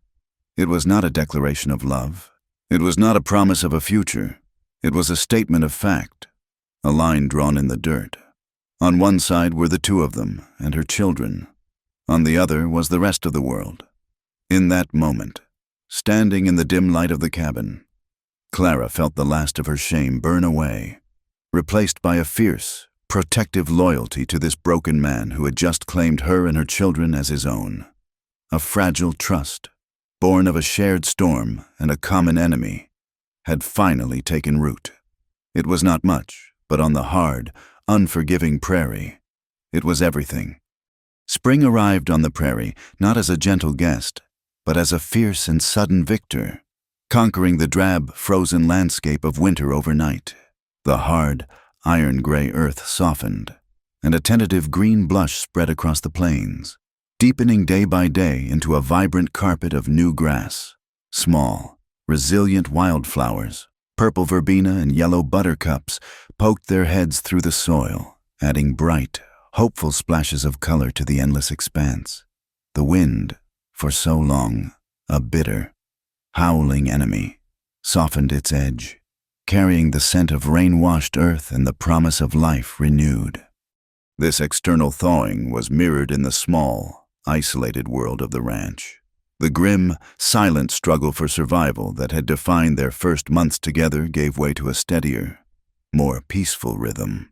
It was not a declaration of love. It was not a promise of a future. It was a statement of fact, a line drawn in the dirt. On one side were the two of them and her children. On the other was the rest of the world. In that moment, standing in the dim light of the cabin, Clara felt the last of her shame burn away, replaced by a fierce, protective loyalty to this broken man who had just claimed her and her children as his own. A fragile trust, born of a shared storm and a common enemy, had finally taken root. It was not much, but on the hard, unforgiving prairie, it was everything. Spring arrived on the prairie not as a gentle guest, but as a fierce and sudden victor, conquering the drab, frozen landscape of winter overnight. The hard, iron-gray earth softened, and a tentative green blush spread across the plains, deepening day by day into a vibrant carpet of new grass. Small, resilient wildflowers, purple verbena and yellow buttercups, poked their heads through the soil, adding bright, hopeful splashes of color to the endless expanse. The wind, for so long a bitter, howling enemy, softened its edge, carrying the scent of rain-washed earth and the promise of life renewed. This external thawing was mirrored in the small, isolated world of the ranch. The grim, silent struggle for survival that had defined their first months together gave way to a steadier, more peaceful rhythm.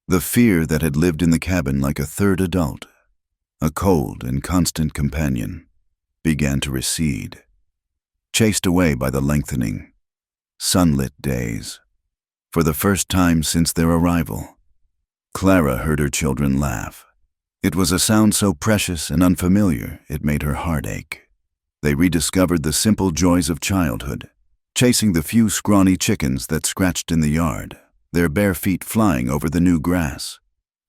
The fear that had lived in the cabin like a third adult, a cold and constant companion, began to recede, chased away by the lengthening, sunlit days. For the first time since their arrival, Clara heard her children laugh. It was a sound so precious and unfamiliar it made her heart ache. They rediscovered the simple joys of childhood, chasing the few scrawny chickens that scratched in the yard, their bare feet flying over the new grass.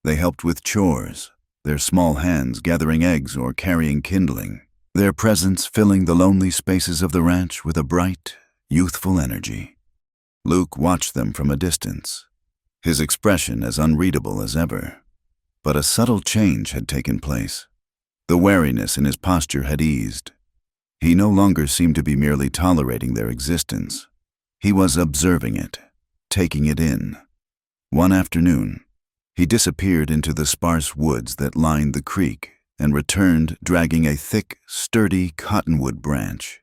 They helped with chores, their small hands gathering eggs or carrying kindling, their presence filling the lonely spaces of the ranch with a bright, youthful energy. Luke watched them from a distance, his expression as unreadable as ever. But a subtle change had taken place. The wariness in his posture had eased. He no longer seemed to be merely tolerating their existence. He was observing it, taking it in. One afternoon, he disappeared into the sparse woods that lined the creek and returned dragging a thick, sturdy cottonwood branch.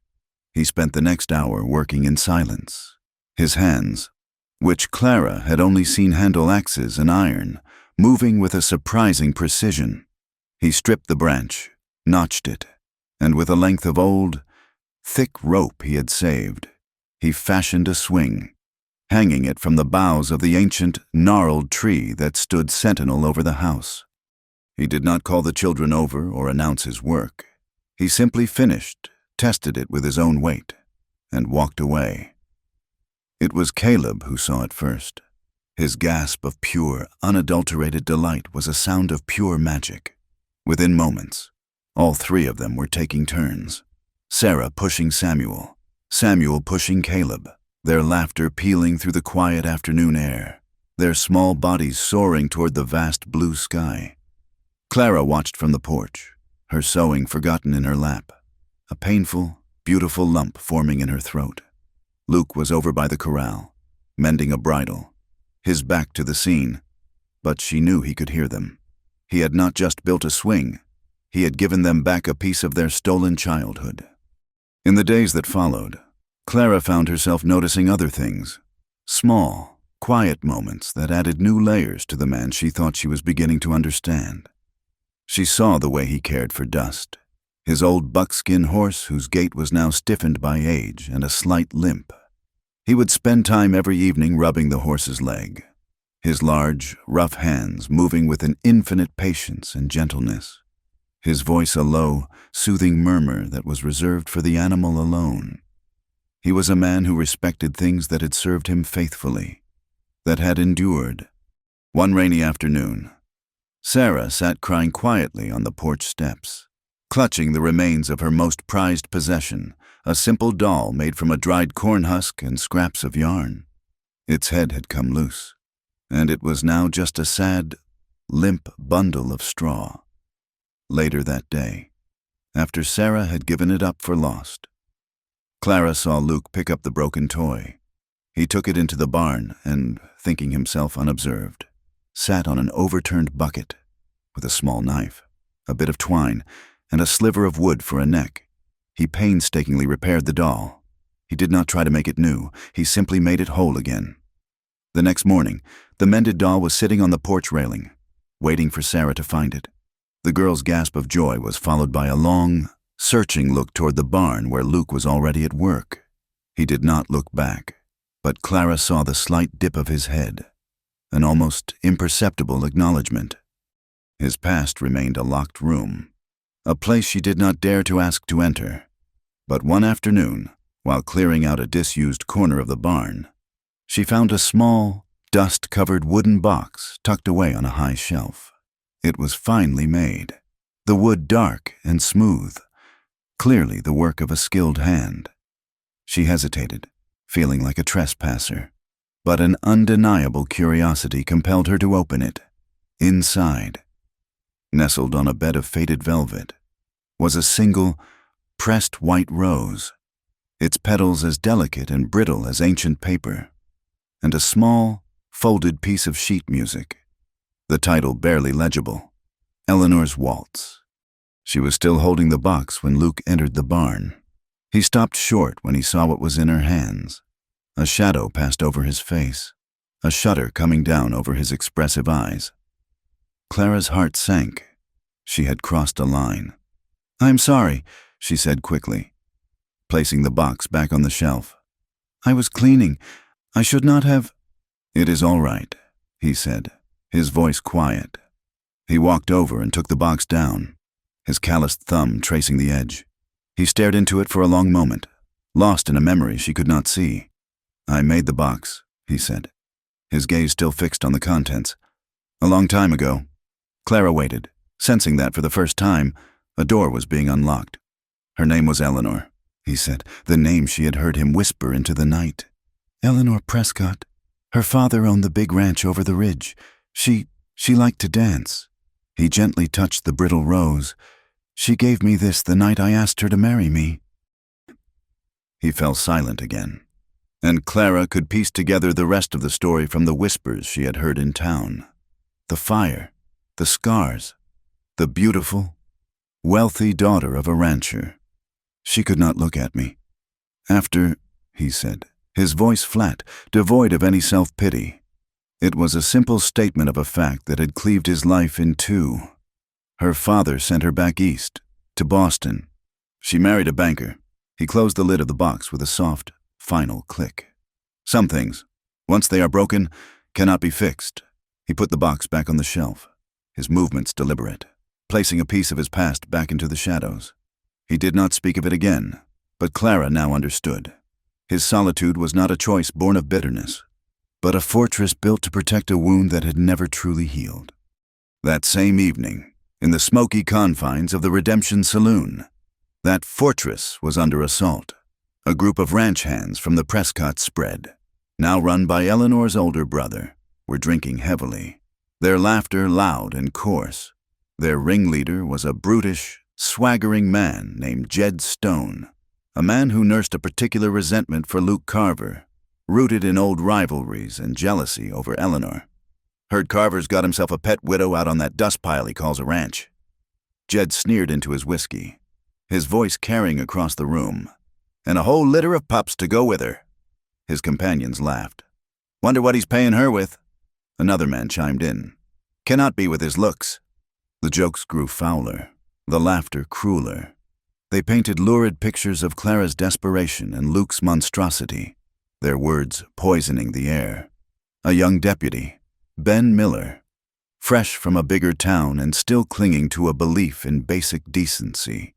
He spent the next hour working in silence. His hands, which Clara had only seen handle axes and iron, moving with a surprising precision. He stripped the branch, notched it, and with a length of old, thick rope he had saved, he fashioned a swing, hanging it from the boughs of the ancient, gnarled tree that stood sentinel over the house. He did not call the children over or announce his work. He simply finished, tested it with his own weight, and walked away. It was Caleb who saw it first. His gasp of pure, unadulterated delight was a sound of pure magic. Within moments, all three of them were taking turns. Sarah pushing Samuel, Samuel pushing Caleb, their laughter pealing through the quiet afternoon air, their small bodies soaring toward the vast blue sky. Clara watched from the porch, her sewing forgotten in her lap, a painful, beautiful lump forming in her throat. Luke was over by the corral, mending a bridle, his back to the scene, but she knew he could hear them. He had not just built a swing, he had given them back a piece of their stolen childhood. In the days that followed, Clara found herself noticing other things, small, quiet moments that added new layers to the man she thought she was beginning to understand. She saw the way he cared for Dust, his old buckskin horse whose gait was now stiffened by age and a slight limp. He would spend time every evening rubbing the horse's leg, his large, rough hands moving with an infinite patience and gentleness, his voice a low, soothing murmur that was reserved for the animal alone. He was a man who respected things that had served him faithfully, that had endured. One rainy afternoon, Sarah sat crying quietly on the porch steps, clutching the remains of her most prized possession, a simple doll made from a dried corn husk and scraps of yarn. Its head had come loose, and it was now just a sad, limp bundle of straw. Later that day, after Sarah had given it up for lost, Clara saw Luke pick up the broken toy. He took it into the barn and, thinking himself unobserved, sat on an overturned bucket with a small knife, a bit of twine, and a sliver of wood for a neck. He painstakingly repaired the doll. He did not try to make it new. He simply made it whole again. The next morning, the mended doll was sitting on the porch railing, waiting for Sarah to find it. The girl's gasp of joy was followed by a long, searching look toward the barn where Luke was already at work. He did not look back, but Clara saw the slight dip of his head, an almost imperceptible acknowledgement. His past remained a locked room, a place she did not dare to ask to enter. But one afternoon, while clearing out a disused corner of the barn, she found a small, dust-covered wooden box tucked away on a high shelf. It was finely made, the wood dark and smooth, clearly the work of a skilled hand. She hesitated, feeling like a trespasser, but an undeniable curiosity compelled her to open it. Inside, nestled on a bed of faded velvet, was a single, pressed white rose, its petals as delicate and brittle as ancient paper, and a small, folded piece of sheet music, the title barely legible, Eleanor's Waltz. She was still holding the box when Luke entered the barn. He stopped short when he saw what was in her hands. A shadow passed over his face, a shudder coming down over his expressive eyes. Clara's heart sank. She had crossed a line. "I'm sorry," she said quickly, placing the box back on the shelf. "I was cleaning. I should not have—" "It is all right," he said, his voice quiet. He walked over and took the box down, his calloused thumb tracing the edge. He stared into it for a long moment, lost in a memory she could not see. "I made the box," he said, his gaze still fixed on the contents. "A long time ago." Clara waited, sensing that for the first time, a door was being unlocked. "Her name was Eleanor," he said, the name she had heard him whisper into the night. "Eleanor Prescott. Her father owned the big ranch over the ridge. She liked to dance." He gently touched the brittle rose. "She gave me this the night I asked her to marry me." He fell silent again, and Clara could piece together the rest of the story from the whispers she had heard in town. The fire, the scars, the beautiful, wealthy daughter of a rancher. She could not look at me. "After," he said, his voice flat, devoid of any self-pity. It was a simple statement of a fact that had cleaved his life in two. Her father sent her back east, to Boston. She married a banker. He closed the lid of the box with a soft, final click. "Some things, once they are broken, cannot be fixed." He put the box back on the shelf, his movements deliberate, placing a piece of his past back into the shadows. He did not speak of it again, but Clara now understood. His solitude was not a choice born of bitterness, but a fortress built to protect a wound that had never truly healed. That same evening, in the smoky confines of the Redemption Saloon, that fortress was under assault. A group of ranch hands from the Prescott spread, now run by Eleanor's older brother, were drinking heavily, their laughter loud and coarse. Their ringleader was a brutish, swaggering man named Jed Stone, a man who nursed a particular resentment for Luke Carver, rooted in old rivalries and jealousy over Eleanor. "Heard Carver's got himself a pet widow out on that dust pile he calls a ranch." Jed sneered into his whiskey, his voice carrying across the room. "And a whole litter of pups to go with her." His companions laughed. "Wonder what he's paying her with." Another man chimed in. "Cannot be with his looks." The jokes grew fouler, the laughter crueler. They painted lurid pictures of Clara's desperation and Luke's monstrosity, their words poisoning the air. A young deputy, Ben Miller, fresh from a bigger town and still clinging to a belief in basic decency,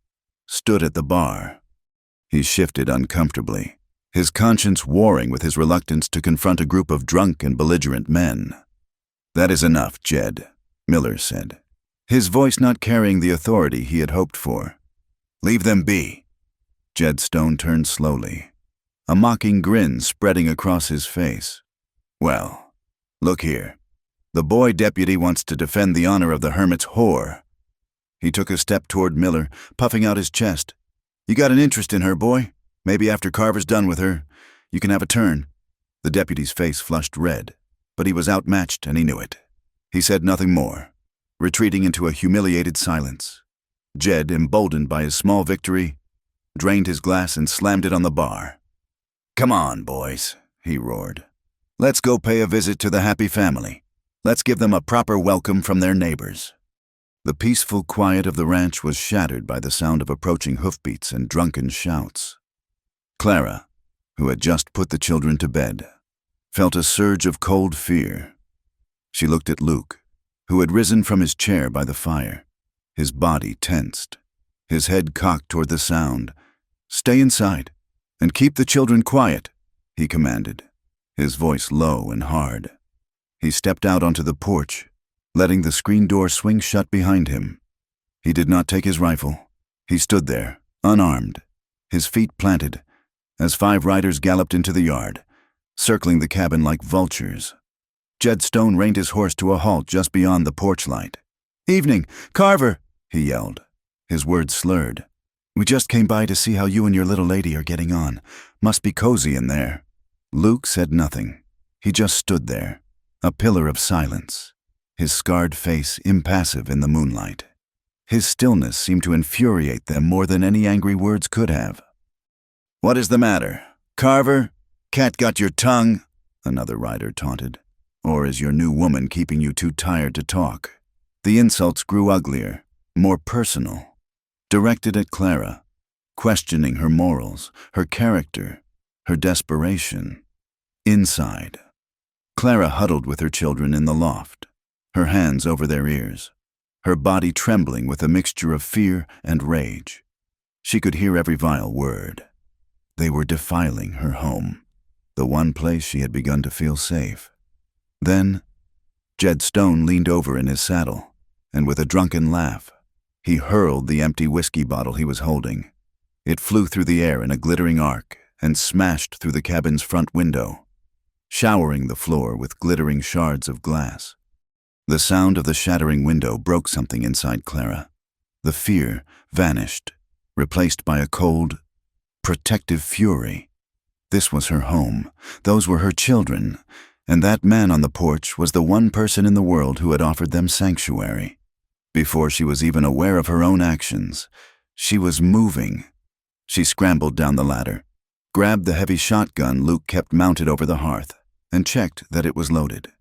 stood at the bar. He shifted uncomfortably, his conscience warring with his reluctance to confront a group of drunk and belligerent men. "That is enough, Jed," Miller said, his voice not carrying the authority he had hoped for. "Leave them be." Jed Stone turned slowly, a mocking grin spreading across his face. "Well, look here. The boy deputy wants to defend the honor of the hermit's whore." He took a step toward Miller, puffing out his chest. "You got an interest in her, boy? Maybe after Carver's done with her, you can have a turn." The deputy's face flushed red, but he was outmatched and he knew it. He said nothing more, retreating into a humiliated silence. Jed, emboldened by his small victory, drained his glass and slammed it on the bar. "Come on, boys," he roared. "Let's go pay a visit to the happy family. Let's give them a proper welcome from their neighbors." The peaceful quiet of the ranch was shattered by the sound of approaching hoofbeats and drunken shouts. Clara, who had just put the children to bed, felt a surge of cold fear. She looked at Luke, who had risen from his chair by the fire, his body tensed, his head cocked toward the sound. "Stay inside, and keep the children quiet," he commanded, his voice low and hard. He stepped out onto the porch, letting the screen door swing shut behind him. He did not take his rifle. He stood there, unarmed, his feet planted, as 5 riders galloped into the yard, circling the cabin like vultures. Jed Stone reined his horse to a halt just beyond the porch light. "Evening, Carver," he yelled, his words slurred. "We just came by to see how you and your little lady are getting on. Must be cozy in there." Luke said nothing. He just stood there, a pillar of silence, his scarred face impassive in the moonlight. His stillness seemed to infuriate them more than any angry words could have. "What is the matter, Carver? Cat got your tongue?" another rider taunted. "Or is your new woman keeping you too tired to talk?" The insults grew uglier, more personal, directed at Clara, questioning her morals, her character, her desperation. Inside, Clara huddled with her children in the loft, her hands over their ears, her body trembling with a mixture of fear and rage. She could hear every vile word. They were defiling her home, the one place she had begun to feel safe. Then, Jed Stone leaned over in his saddle, and with a drunken laugh, he hurled the empty whiskey bottle he was holding. It flew through the air in a glittering arc and smashed through the cabin's front window, showering the floor with glittering shards of glass. The sound of the shattering window broke something inside Clara. The fear vanished, replaced by a cold, protective fury. This was her home. Those were her children. And that man on the porch was the one person in the world who had offered them sanctuary. Before she was even aware of her own actions, she was moving. She scrambled down the ladder, grabbed the heavy shotgun Luke kept mounted over the hearth, and checked that it was loaded.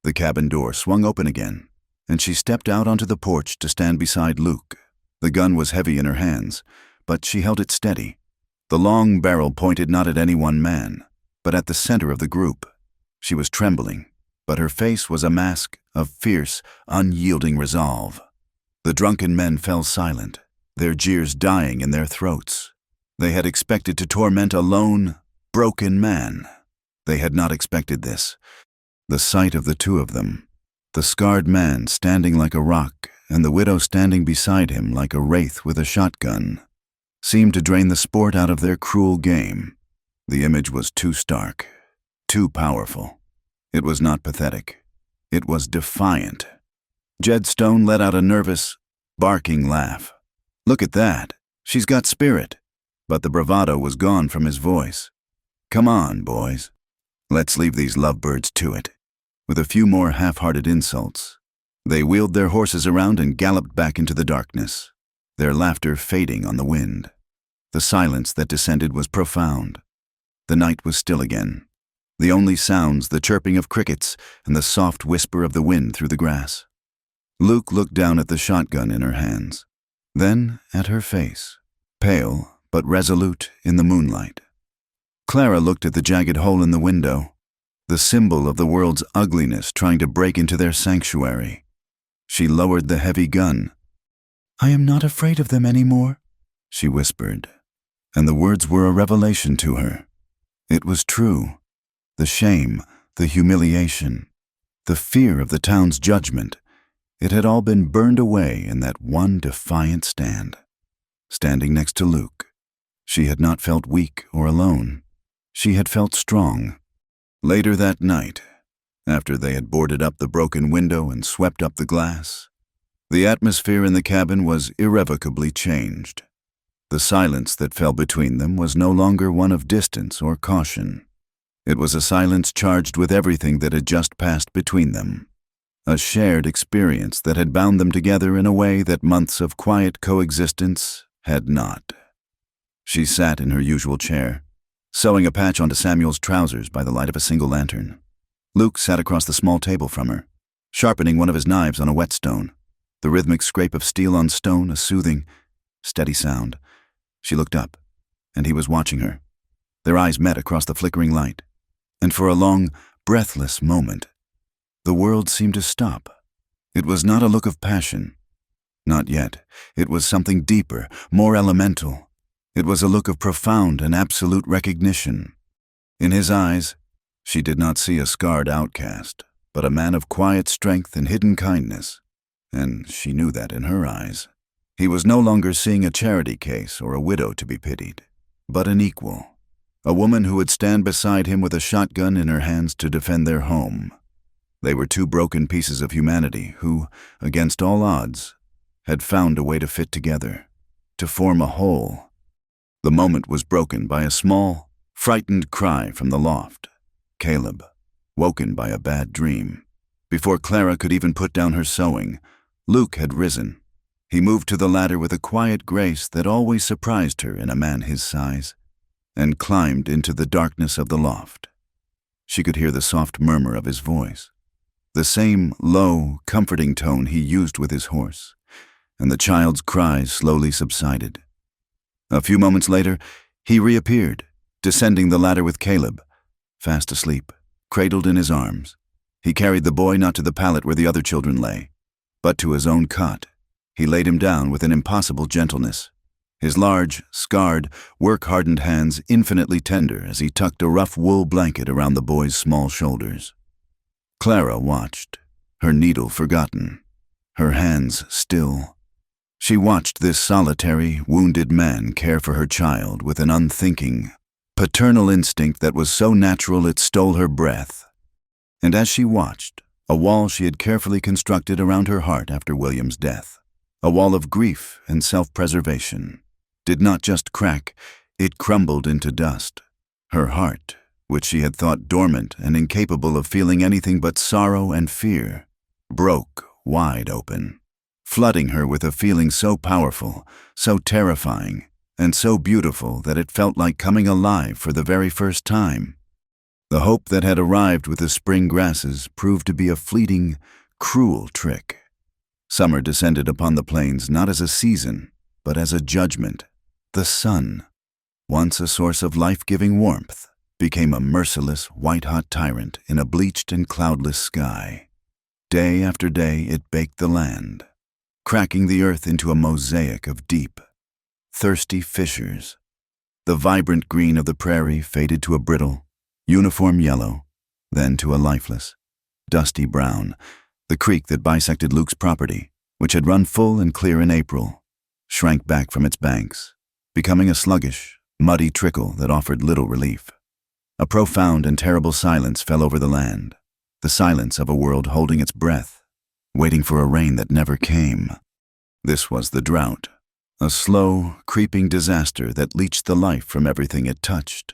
The cabin door swung open again, and she stepped out onto the porch to stand beside Luke. The gun was heavy in her hands, but she held it steady. The long barrel pointed not at any one man, but at the center of the group. She was trembling, but her face was a mask of fierce, unyielding resolve. The drunken men fell silent, their jeers dying in their throats. They had expected to torment a lone, broken man. They had not expected this. The sight of the two of them, the scarred man standing like a rock and the widow standing beside him like a wraith with a shotgun, seemed to drain the sport out of their cruel game. The image was too stark, too powerful. It was not pathetic. It was defiant. Jed Stone let out a nervous, barking laugh. "Look at that. She's got spirit." But the bravado was gone from his voice. "Come on, boys. Let's leave these lovebirds to it." With a few more half-hearted insults, they wheeled their horses around and galloped back into the darkness, their laughter fading on the wind. The silence that descended was profound. The night was still again. The only sounds, the chirping of crickets and the soft whisper of the wind through the grass. Luke looked down at the shotgun in her hands, then at her face, pale but resolute in the moonlight. Clara looked at the jagged hole in the window, the symbol of the world's ugliness trying to break into their sanctuary. She lowered the heavy gun. "I am not afraid of them anymore," she whispered, and the words were a revelation to her. It was true. The shame, the humiliation, the fear of the town's judgment, it had all been burned away in that one defiant stand. Standing next to Luke, she had not felt weak or alone. She had felt strong. Later that night, after they had boarded up the broken window and swept up the glass, the atmosphere in the cabin was irrevocably changed. The silence that fell between them was no longer one of distance or caution. It was a silence charged with everything that had just passed between them. A shared experience that had bound them together in a way that months of quiet coexistence had not. She sat in her usual chair, sewing a patch onto Samuel's trousers by the light of a single lantern. Luke sat across the small table from her, sharpening one of his knives on a whetstone, the rhythmic scrape of steel on stone a soothing, steady sound. She looked up, and he was watching her. Their eyes met across the flickering light, and for a long, breathless moment, the world seemed to stop. It was not a look of passion. Not yet. It was something deeper, more elemental. It was a look of profound and absolute recognition. In his eyes, she did not see a scarred outcast, but a man of quiet strength and hidden kindness. And she knew that in her eyes. He was no longer seeing a charity case or a widow to be pitied, but an equal. A woman who would stand beside him with a shotgun in her hands to defend their home. They were two broken pieces of humanity who, against all odds, had found a way to fit together, to form a whole. The moment was broken by a small, frightened cry from the loft. Caleb, woken by a bad dream. Before Clara could even put down her sewing, Luke had risen. He moved to the ladder with a quiet grace that always surprised her in a man his size, and climbed into the darkness of the loft. She could hear the soft murmur of his voice, the same low, comforting tone he used with his horse, and the child's cries slowly subsided. A few moments later, he reappeared, descending the ladder with Caleb, fast asleep, cradled in his arms. He carried the boy not to the pallet where the other children lay, but to his own cot. He laid him down with an impossible gentleness, his large, scarred, work-hardened hands infinitely tender as he tucked a rough wool blanket around the boy's small shoulders. Clara watched, her needle forgotten, her hands still. She watched this solitary, wounded man care for her child with an unthinking, paternal instinct that was so natural it stole her breath. And as she watched, a wall she had carefully constructed around her heart after William's death, a wall of grief and self-preservation, did not just crack, it crumbled into dust. Her heart, which she had thought dormant and incapable of feeling anything but sorrow and fear, broke wide open, flooding her with a feeling so powerful, so terrifying, and so beautiful that it felt like coming alive for the very first time. The hope that had arrived with the spring grasses proved to be a fleeting, cruel trick. Summer descended upon the plains not as a season, but as a judgment. The sun, once a source of life-giving warmth, became a merciless, white-hot tyrant in a bleached and cloudless sky. Day after day it baked the land, cracking the earth into a mosaic of deep, thirsty fissures. The vibrant green of the prairie faded to a brittle, uniform yellow, then to a lifeless, dusty brown. The creek that bisected Luke's property, which had run full and clear in April, shrank back from its banks, becoming a sluggish, muddy trickle that offered little relief. A profound and terrible silence fell over the land, the silence of a world holding its breath, waiting for a rain that never came. This was the drought, a slow, creeping disaster that leached the life from everything it touched.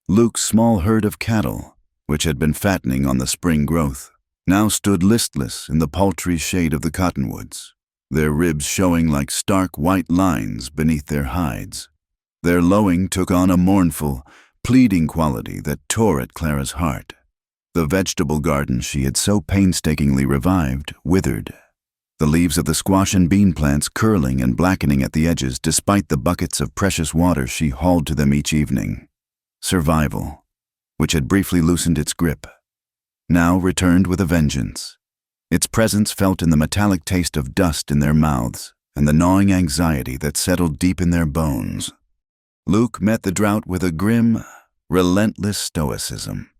Luke's small herd of cattle, which had been fattening on the spring growth, now stood listless in the paltry shade of the cottonwoods, their ribs showing like stark white lines beneath their hides. Their lowing took on a mournful, pleading quality that tore at Clara's heart. The vegetable garden she had so painstakingly revived withered. the leaves of the squash and bean plants curling and blackening at the edges despite the buckets of precious water she hauled to them each evening. Survival, which had briefly loosened its grip, now returned with a vengeance. Its presence felt in the metallic taste of dust in their mouths and the gnawing anxiety that settled deep in their bones. Luke met the drought with a grim, relentless stoicism.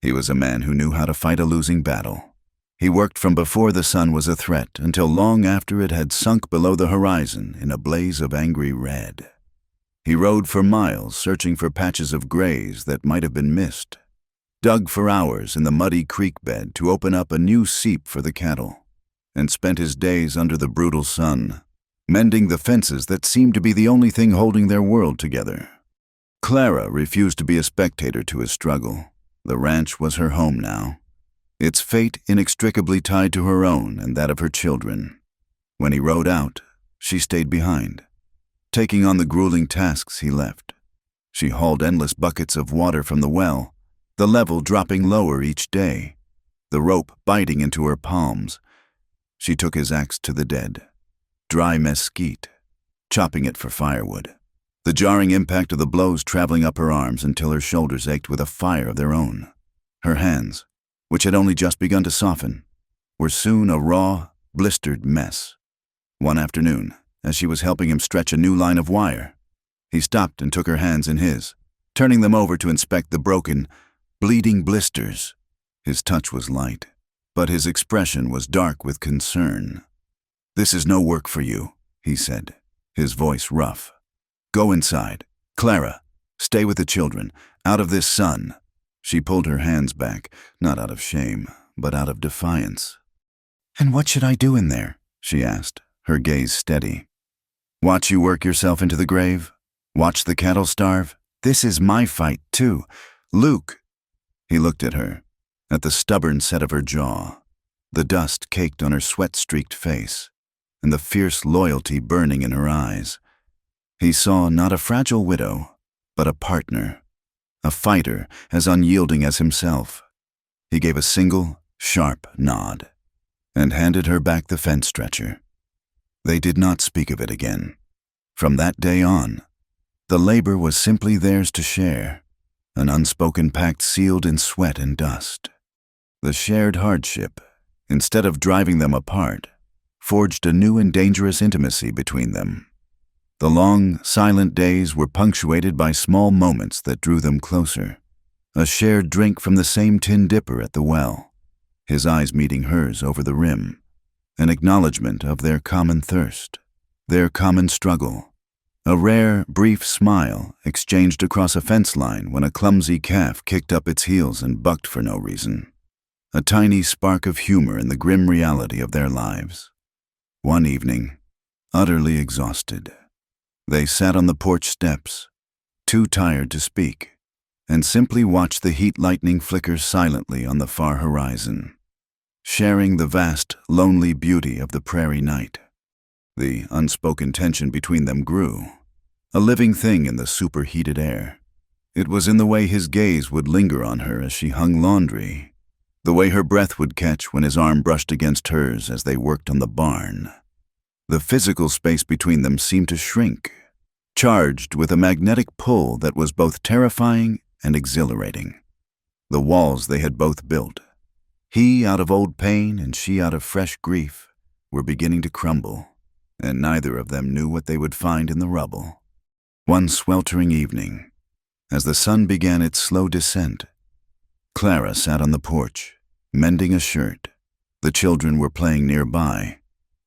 He was a man who knew how to fight a losing battle. He worked from before the sun was a threat until long after it had sunk below the horizon in a blaze of angry red. He rode for miles searching for patches of graze that might have been missed, dug for hours in the muddy creek bed to open up a new seep for the cattle, and spent his days under the brutal sun, mending the fences that seemed to be the only thing holding their world together. Clara refused to be a spectator to his struggle. The ranch was her home now, its fate inextricably tied to her own and that of her children. When he rode out, she stayed behind, taking on the grueling tasks he left. She hauled endless buckets of water from the well, the level dropping lower each day, the rope biting into her palms. She took his axe to the dead, dry mesquite, chopping it for firewood, the jarring impact of the blows traveling up her arms until her shoulders ached with a fire of their own. Her hands, which had only just begun to soften, were soon a raw, blistered mess. One afternoon, as she was helping him stretch a new line of wire, he stopped and took her hands in his, turning them over to inspect the broken, bleeding blisters. His touch was light, but his expression was dark with concern. "This is no work for you," he said, his voice rough. "Go inside. Clara, stay with the children, out of this sun." She pulled her hands back, not out of shame, but out of defiance. "And what should I do in there?" she asked, her gaze steady. "Watch you work yourself into the grave? Watch the cattle starve? This is my fight, too. Luke." He looked at her, at the stubborn set of her jaw, the dust caked on her sweat-streaked face, and the fierce loyalty burning in her eyes. He saw not a fragile widow, but a partner, a fighter as unyielding as himself. He gave a single, sharp nod, and handed her back the fence stretcher. They did not speak of it again. From that day on, the labor was simply theirs to share, an unspoken pact sealed in sweat and dust. The shared hardship, instead of driving them apart, forged a new and dangerous intimacy between them. The long, silent days were punctuated by small moments that drew them closer. A shared drink from the same tin dipper at the well, his eyes meeting hers over the rim, an acknowledgement of their common thirst, their common struggle. A rare, brief smile exchanged across a fence line when a clumsy calf kicked up its heels and bucked for no reason. A tiny spark of humor in the grim reality of their lives. One evening, utterly exhausted, they sat on the porch steps, too tired to speak, and simply watched the heat lightning flicker silently on the far horizon, sharing the vast, lonely beauty of the prairie night. The unspoken tension between them grew, a living thing in the superheated air. It was in the way his gaze would linger on her as she hung laundry, the way her breath would catch when his arm brushed against hers as they worked on the barn. The physical space between them seemed to shrink, charged with a magnetic pull that was both terrifying and exhilarating. The walls they had both built, he out of old pain and she out of fresh grief, were beginning to crumble, and neither of them knew what they would find in the rubble. One sweltering evening, as the sun began its slow descent, Clara sat on the porch, mending a shirt. The children were playing nearby,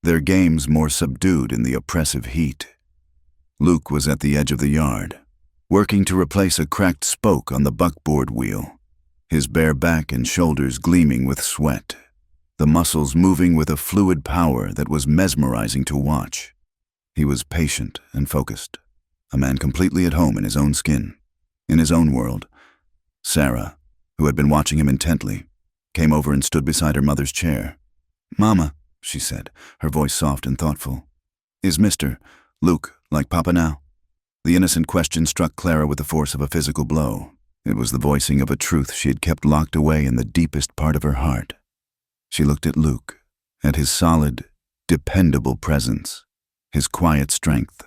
their games more subdued in the oppressive heat. Luke was at the edge of the yard, working to replace a cracked spoke on the buckboard wheel, his bare back and shoulders gleaming with sweat, the muscles moving with a fluid power that was mesmerizing to watch. He was patient and focused, a man completely at home in his own skin, in his own world. Sarah, who had been watching him intently, came over and stood beside her mother's chair. "Mama," she said, her voice soft and thoughtful, "is Mr. Luke like Papa now?" The innocent question struck Clara with the force of a physical blow. It was the voicing of a truth she had kept locked away in the deepest part of her heart. She looked at Luke, at his solid, dependable presence, his quiet strength,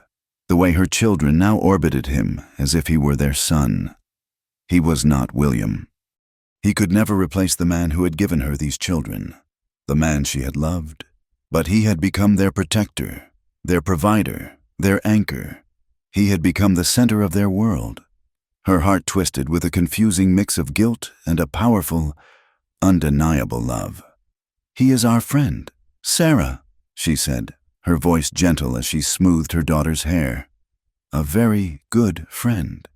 the way her children now orbited him as if he were their son. He was not William. He could never replace the man who had given her these children, the man she had loved, but he had become their protector, their provider, their anchor. He had become the center of their world. Her heart twisted with a confusing mix of guilt and a powerful, undeniable love. "He is our friend, Sarah," she said, her voice gentle as she smoothed her daughter's hair. "A very good friend."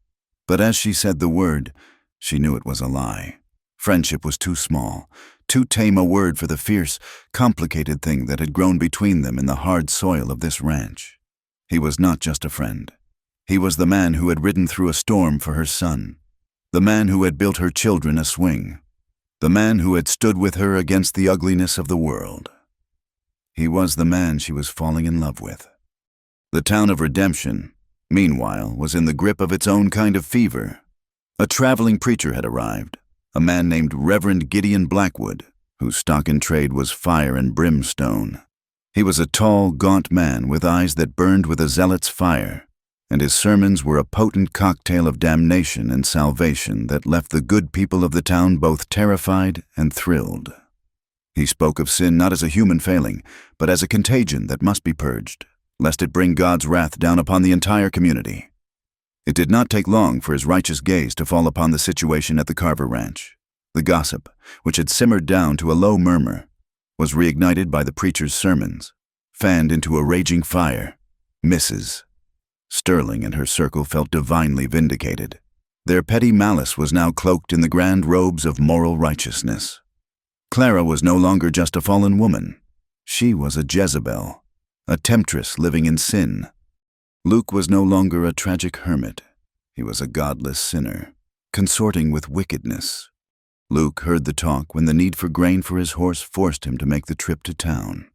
But as she said the word, she knew it was a lie. Friendship was too small, too tame a word for the fierce, complicated thing that had grown between them in the hard soil of this ranch. He was not just a friend. He was the man who had ridden through a storm for her son, the man who had built her children a swing, the man who had stood with her against the ugliness of the world. He was the man she was falling in love with. The town of Redemption, meanwhile, was in the grip of its own kind of fever. A traveling preacher had arrived, a man named Reverend Gideon Blackwood, whose stock in trade was fire and brimstone. He was a tall, gaunt man with eyes that burned with a zealot's fire, and his sermons were a potent cocktail of damnation and salvation that left the good people of the town both terrified and thrilled. He spoke of sin not as a human failing, but as a contagion that must be purged, lest it bring God's wrath down upon the entire community. It did not take long for his righteous gaze to fall upon the situation at the Carver Ranch. The gossip, which had simmered down to a low murmur, was reignited by the preacher's sermons, fanned into a raging fire. Mrs. Sterling and her circle felt divinely vindicated. Their petty malice was now cloaked in the grand robes of moral righteousness. Clara was no longer just a fallen woman. She was a Jezebel, a temptress living in sin. Luke was no longer a tragic hermit. He was a godless sinner, consorting with wickedness. Luke heard the talk when the need for grain for his horse forced him to make the trip to town.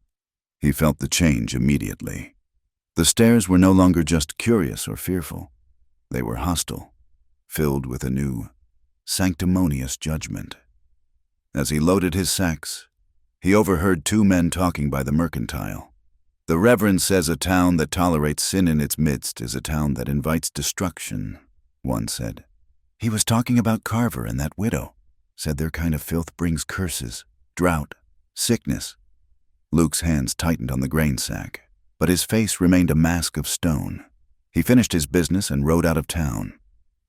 He felt the change immediately. The stares were no longer just curious or fearful. They were hostile, filled with a new, sanctimonious judgment. As he loaded his sacks, he overheard two men talking by the mercantile. "The Reverend says a town that tolerates sin in its midst is a town that invites destruction," one said. "He was talking about Carver and that widow. Said their kind of filth brings curses, drought, sickness." Luke's hands tightened on the grain sack, but his face remained a mask of stone. He finished his business and rode out of town,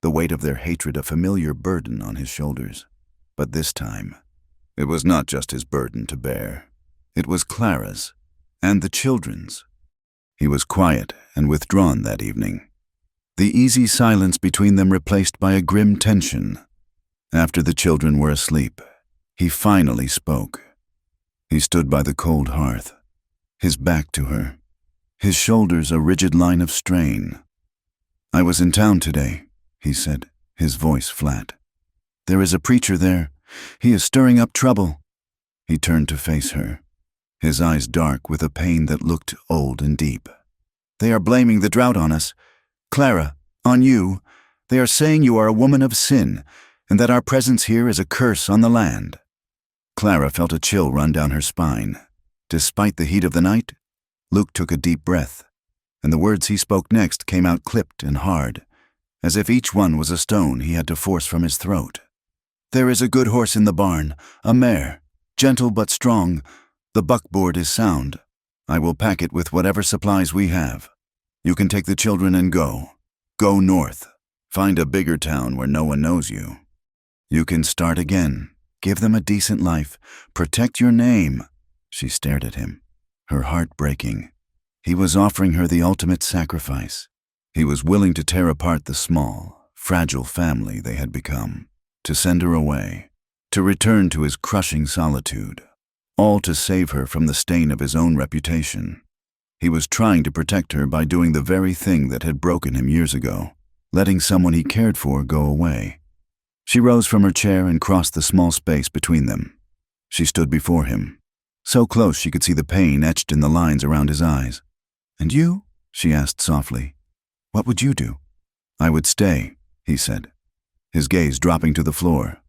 the weight of their hatred a familiar burden on his shoulders. But this time, it was not just his burden to bear. It was Clara's, and the children's. He was quiet and withdrawn that evening, the easy silence between them replaced by a grim tension. After the children were asleep, he finally spoke. He stood by the cold hearth, his back to her, his shoulders a rigid line of strain. "I was in town today," he said, his voice flat. "There is a preacher there. He is stirring up trouble." He turned to face her, his eyes dark with a pain that looked old and deep. "They are blaming the drought on us. Clara, on you. They are saying you are a woman of sin, and that our presence here is a curse on the land." Clara felt a chill run down her spine. Despite the heat of the night, Luke took a deep breath, and the words he spoke next came out clipped and hard, as if each one was a stone he had to force from his throat. "There is a good horse in the barn, a mare, gentle but strong. The buckboard is sound. I will pack it with whatever supplies we have. You can take the children and go. Go north. Find a bigger town where no one knows you. You can start again. Give them a decent life. Protect your name." She stared at him, her heart breaking. He was offering her the ultimate sacrifice. He was willing to tear apart the small, fragile family they had become, to send her away, to return to his crushing solitude, all to save her from the stain of his own reputation. He was trying to protect her by doing the very thing that had broken him years ago, letting someone he cared for go away. She rose from her chair and crossed the small space between them. She stood before him, so close she could see the pain etched in the lines around his eyes. "And you?" she asked softly. "What would you do?" "I would stay," he said, his gaze dropping to the floor.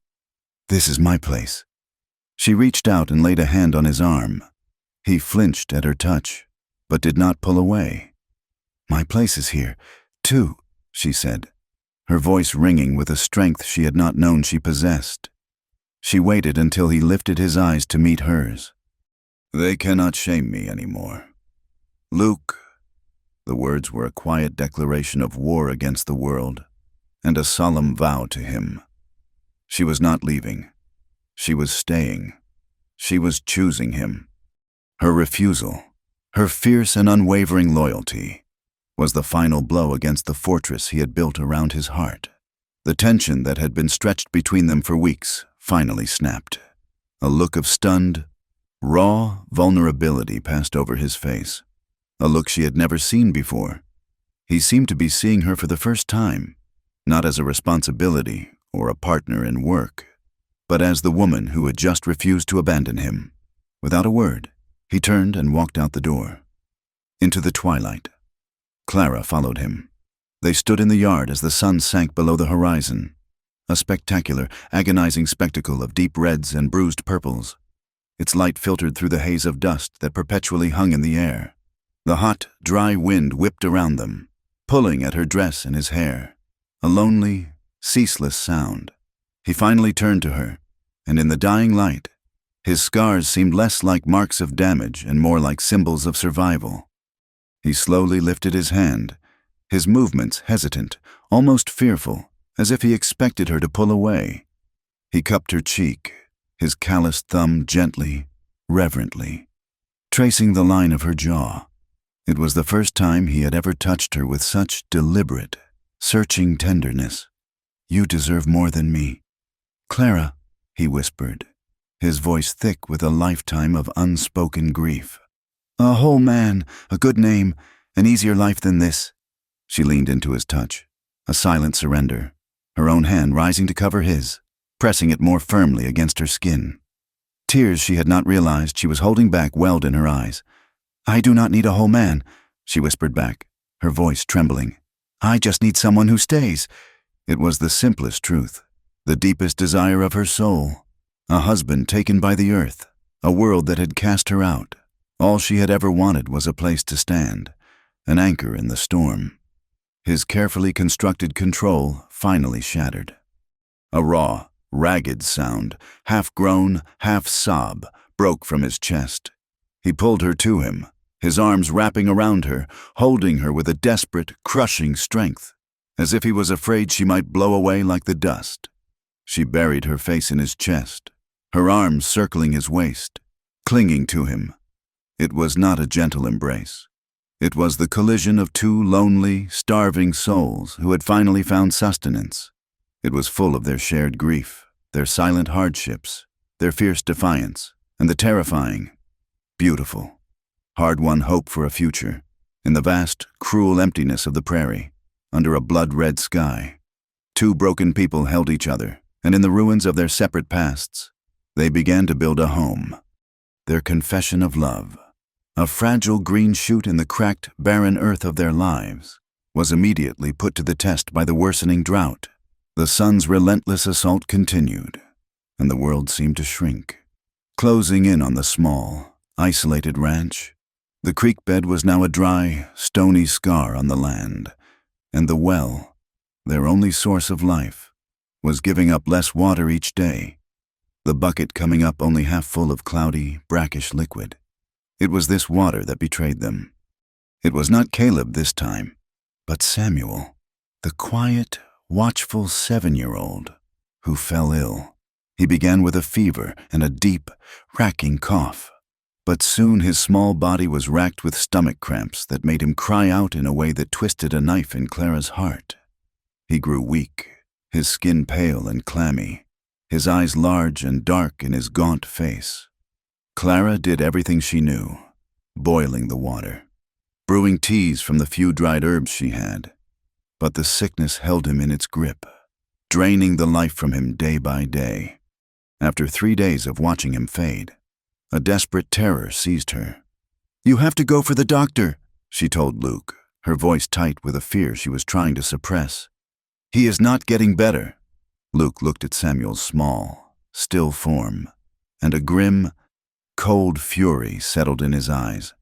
"This is my place." She reached out and laid a hand on his arm. He flinched at her touch, but did not pull away. "My place is here, too," she said, her voice ringing with a strength she had not known she possessed. She waited until he lifted his eyes to meet hers. "They cannot shame me anymore. Luke." The words were a quiet declaration of war against the world, and a solemn vow to him. She was not leaving. She was staying. She was choosing him. Her refusal, her fierce and unwavering loyalty, was the final blow against the fortress he had built around his heart. The tension that had been stretched between them for weeks finally snapped. A look of stunned, raw vulnerability passed over his face, a look she had never seen before. He seemed to be seeing her for the first time, not as a responsibility or a partner in work, but as the woman who had just refused to abandon him. Without a word, he turned and walked out the door. Into the twilight. Clara followed him. They stood in the yard as the sun sank below the horizon, a spectacular, agonizing spectacle of deep reds and bruised purples. Its light filtered through the haze of dust that perpetually hung in the air. The hot, dry wind whipped around them, pulling at her dress and his hair. A lonely, ceaseless sound. He finally turned to her, and in the dying light, his scars seemed less like marks of damage and more like symbols of survival. He slowly lifted his hand, his movements hesitant, almost fearful, as if he expected her to pull away. He cupped her cheek, his calloused thumb gently, reverently, tracing the line of her jaw. It was the first time he had ever touched her with such deliberate, searching tenderness. "You deserve more than me." "Clara," he whispered, his voice thick with a lifetime of unspoken grief. "A whole man, a good name, an easier life than this." She leaned into his touch, a silent surrender, her own hand rising to cover his, pressing it more firmly against her skin. Tears she had not realized she was holding back welled in her eyes. "I do not need a whole man," she whispered back, her voice trembling. "I just need someone who stays." It was the simplest truth, the deepest desire of her soul. A husband taken by the earth, a world that had cast her out. All she had ever wanted was a place to stand, an anchor in the storm. His carefully constructed control finally shattered. A raw, ragged sound, half groan, half sob, broke from his chest. He pulled her to him, his arms wrapping around her, holding her with a desperate, crushing strength, as if he was afraid she might blow away like the dust. She buried her face in his chest, her arms circling his waist, clinging to him. It was not a gentle embrace. It was the collision of two lonely, starving souls who had finally found sustenance. It was full of their shared grief, their silent hardships, their fierce defiance, and the terrifying, beautiful, hard-won hope for a future, in the vast, cruel emptiness of the prairie, under a blood-red sky. Two broken people held each other, and in the ruins of their separate pasts, they began to build a home. Their confession of love, a fragile green shoot in the cracked, barren earth of their lives, was immediately put to the test by the worsening drought. The sun's relentless assault continued, and the world seemed to shrink, closing in on the small, isolated ranch. The creek bed was now a dry, stony scar on the land, and the well, their only source of life, was giving up less water each day, the bucket coming up only half full of cloudy, brackish liquid. It was this water that betrayed them. It was not Caleb this time, but Samuel, the quiet, watchful 7-year-old who fell ill. He began with a fever and a deep, racking cough, but soon his small body was racked with stomach cramps that made him cry out in a way that twisted a knife in Clara's heart. He grew weak, his skin pale and clammy, his eyes large and dark in his gaunt face. Clara did everything she knew, boiling the water, brewing teas from the few dried herbs she had. But the sickness held him in its grip, draining the life from him day by day. After 3 days of watching him fade, a desperate terror seized her. "You have to go for the doctor," she told Luke, her voice tight with a fear she was trying to suppress. "He is not getting better." Luke looked at Samuel's small, still form, and a grim, Cold fury settled in his eyes.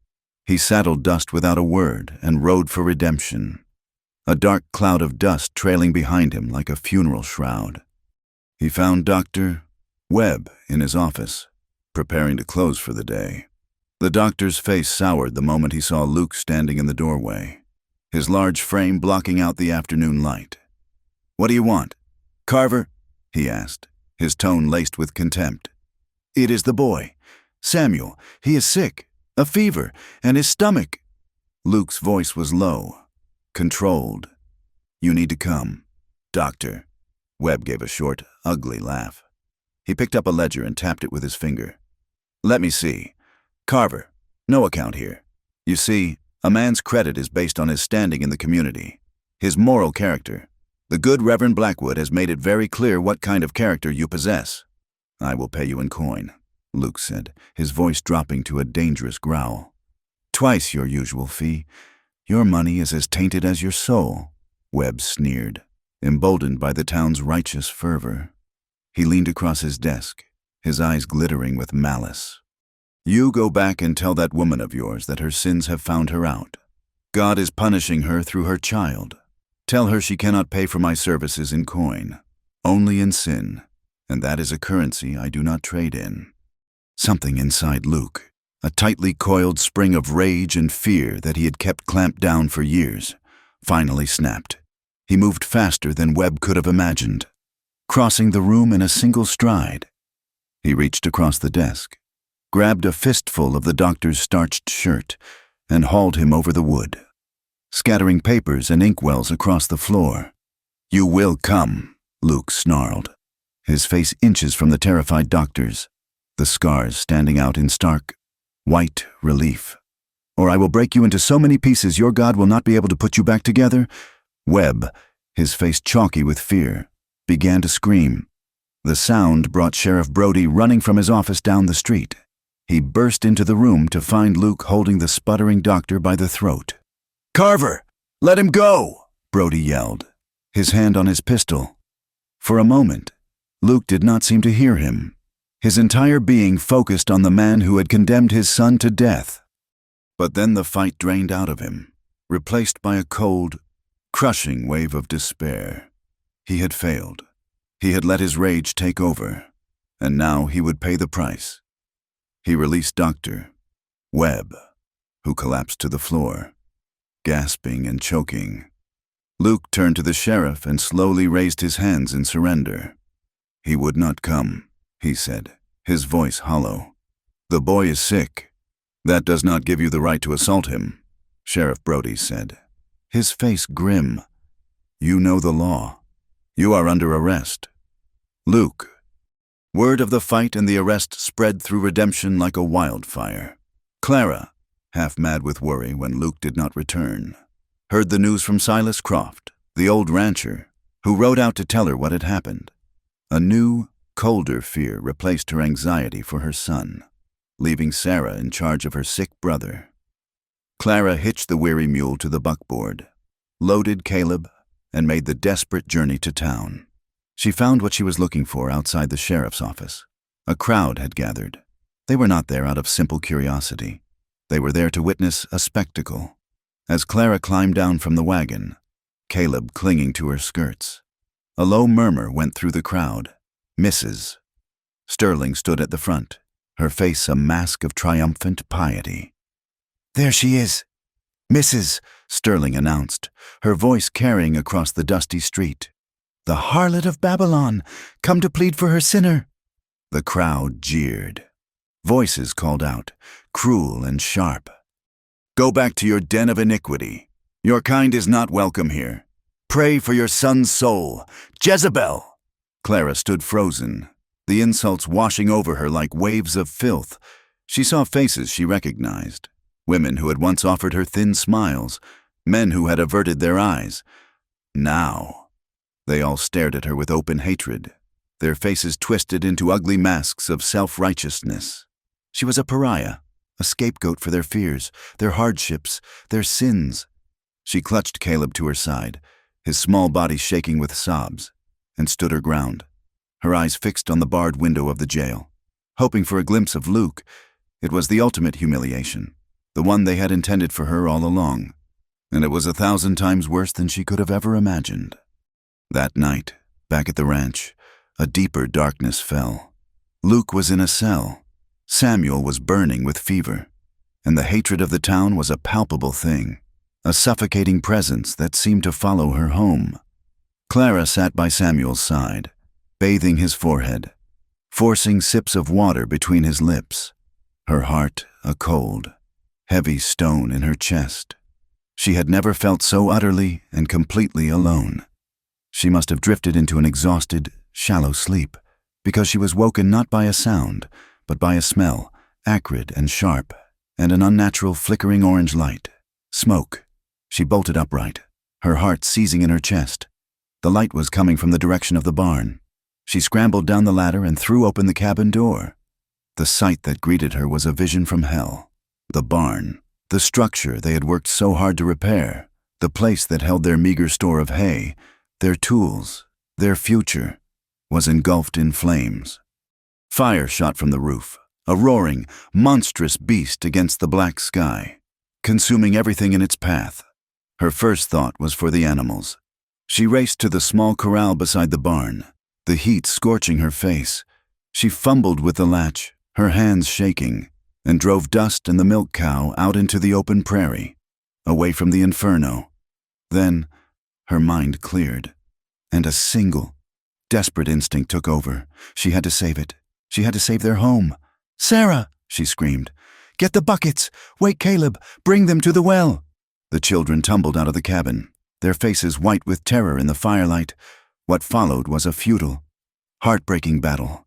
He saddled Dust without a word and rode for redemption, a dark cloud of dust trailing behind him like a funeral shroud. He found Dr. Webb in his office, preparing to close for the day. The doctor's face soured the moment he saw Luke standing in the doorway, his large frame blocking out the afternoon light. "What do you want? Carver?" he asked, his tone laced with contempt. "It is the boy. Samuel. He is sick. A fever, and his stomach." Luke's voice was low, controlled. "You need to come, Doctor." Webb gave a short, ugly laugh. He picked up a ledger and tapped it with his finger. "Let me see. Carver, no account here. You see, a man's credit is based on his standing in the community, his moral character. The good Reverend Blackwood has made it very clear what kind of character you possess." "I will pay you in coin," Luke said, his voice dropping to a dangerous growl. "Twice your usual fee. Your money is as tainted as your soul," Webb sneered, emboldened by the town's righteous fervor. He leaned across his desk, his eyes glittering with malice. "You go back and tell that woman of yours that her sins have found her out. God is punishing her through her child. Tell her she cannot pay for my services in coin, only in sin, and that is a currency I do not trade in." Something inside Luke, a tightly coiled spring of rage and fear that he had kept clamped down for years, finally snapped. He moved faster than Webb could have imagined, crossing the room in a single stride. He reached across the desk, grabbed a fistful of the doctor's starched shirt, and hauled him over the wood, scattering papers and inkwells across the floor. "You will come," Luke snarled, his face inches from the terrified doctor's, the scars standing out in stark, white relief. "Or I will break you into so many pieces your God will not be able to put you back together." Webb, his face chalky with fear, began to scream. The sound brought Sheriff Brody running from his office down the street. He burst into the room to find Luke holding the sputtering doctor by the throat. "Carver, let him go!" Brody yelled, his hand on his pistol. For a moment, Luke did not seem to hear him, his entire being focused on the man who had condemned his son to death. But then the fight drained out of him, replaced by a cold, crushing wave of despair. He had failed. He had let his rage take over, and now he would pay the price. He released Dr. Webb, who collapsed to the floor, gasping and choking. Luke turned to the sheriff and slowly raised his hands in surrender. "He would not come," he said, his voice hollow. "The boy is sick. That does not give you the right to assault him," Sheriff Brody said, his face grim. "You know the law. You are under arrest." "Luke." Word of the fight and the arrest spread through Redemption like a wildfire. Clara, half mad with worry when Luke did not return, heard the news from Silas Croft, the old rancher, who rode out to tell her what had happened. A new, colder fear replaced her anxiety for her son, leaving Sarah in charge of her sick brother. Clara hitched the weary mule to the buckboard, loaded Caleb, and made the desperate journey to town. She found what she was looking for outside the sheriff's office. A crowd had gathered. They were not there out of simple curiosity. They were there to witness a spectacle. As Clara climbed down from the wagon, Caleb clinging to her skirts, a low murmur went through the crowd. "Mrs." Sterling stood at the front, her face a mask of triumphant piety. "There she is, Mrs." Sterling announced, her voice carrying across the dusty street. "The harlot of Babylon, come to plead for her sinner." The crowd jeered. Voices called out, cruel and sharp. "Go back to your den of iniquity. Your kind is not welcome here. Pray for your son's soul, Jezebel!" Clara stood frozen, the insults washing over her like waves of filth. She saw faces she recognized, women who had once offered her thin smiles, men who had averted their eyes. Now, they all stared at her with open hatred, their faces twisted into ugly masks of self-righteousness. She was a pariah, a scapegoat for their fears, their hardships, their sins. She clutched Caleb to her side, his small body shaking with sobs, and stood her ground, her eyes fixed on the barred window of the jail, hoping for a glimpse of Luke, It was the ultimate humiliation, the one they had intended for her all along, and it was 1,000 times worse than she could have ever imagined. That night, back at the ranch, a deeper darkness fell. Luke was in a cell. Samuel was burning with fever, and the hatred of the town was a palpable thing, a suffocating presence that seemed to follow her home. Clara sat by Samuel's side, bathing his forehead, forcing sips of water between his lips, her heart a cold, heavy stone in her chest. She had never felt so utterly and completely alone. She must have drifted into an exhausted, shallow sleep, because she was woken not by a sound, but by a smell, acrid and sharp, and an unnatural flickering orange light. Smoke. She bolted upright, her heart seizing in her chest. The light was coming from the direction of the barn. She scrambled down the ladder and threw open the cabin door. The sight that greeted her was a vision from hell. The barn, the structure they had worked so hard to repair, the place that held their meager store of hay, their tools, their future, was engulfed in flames. Fire shot from the roof, a roaring, monstrous beast against the black sky, consuming everything in its path. Her first thought was for the animals. She raced to the small corral beside the barn, the heat scorching her face. She fumbled with the latch, her hands shaking, and drove Dust and the milk cow out into the open prairie, away from the inferno. Then, her mind cleared, and a single, desperate instinct took over. She had to save it. She had to save their home. "Sarah!" she screamed. "Get the buckets! Wake Caleb! Bring them to the well!" The children tumbled out of the cabin, their faces white with terror in the firelight. What followed was a futile, heartbreaking battle.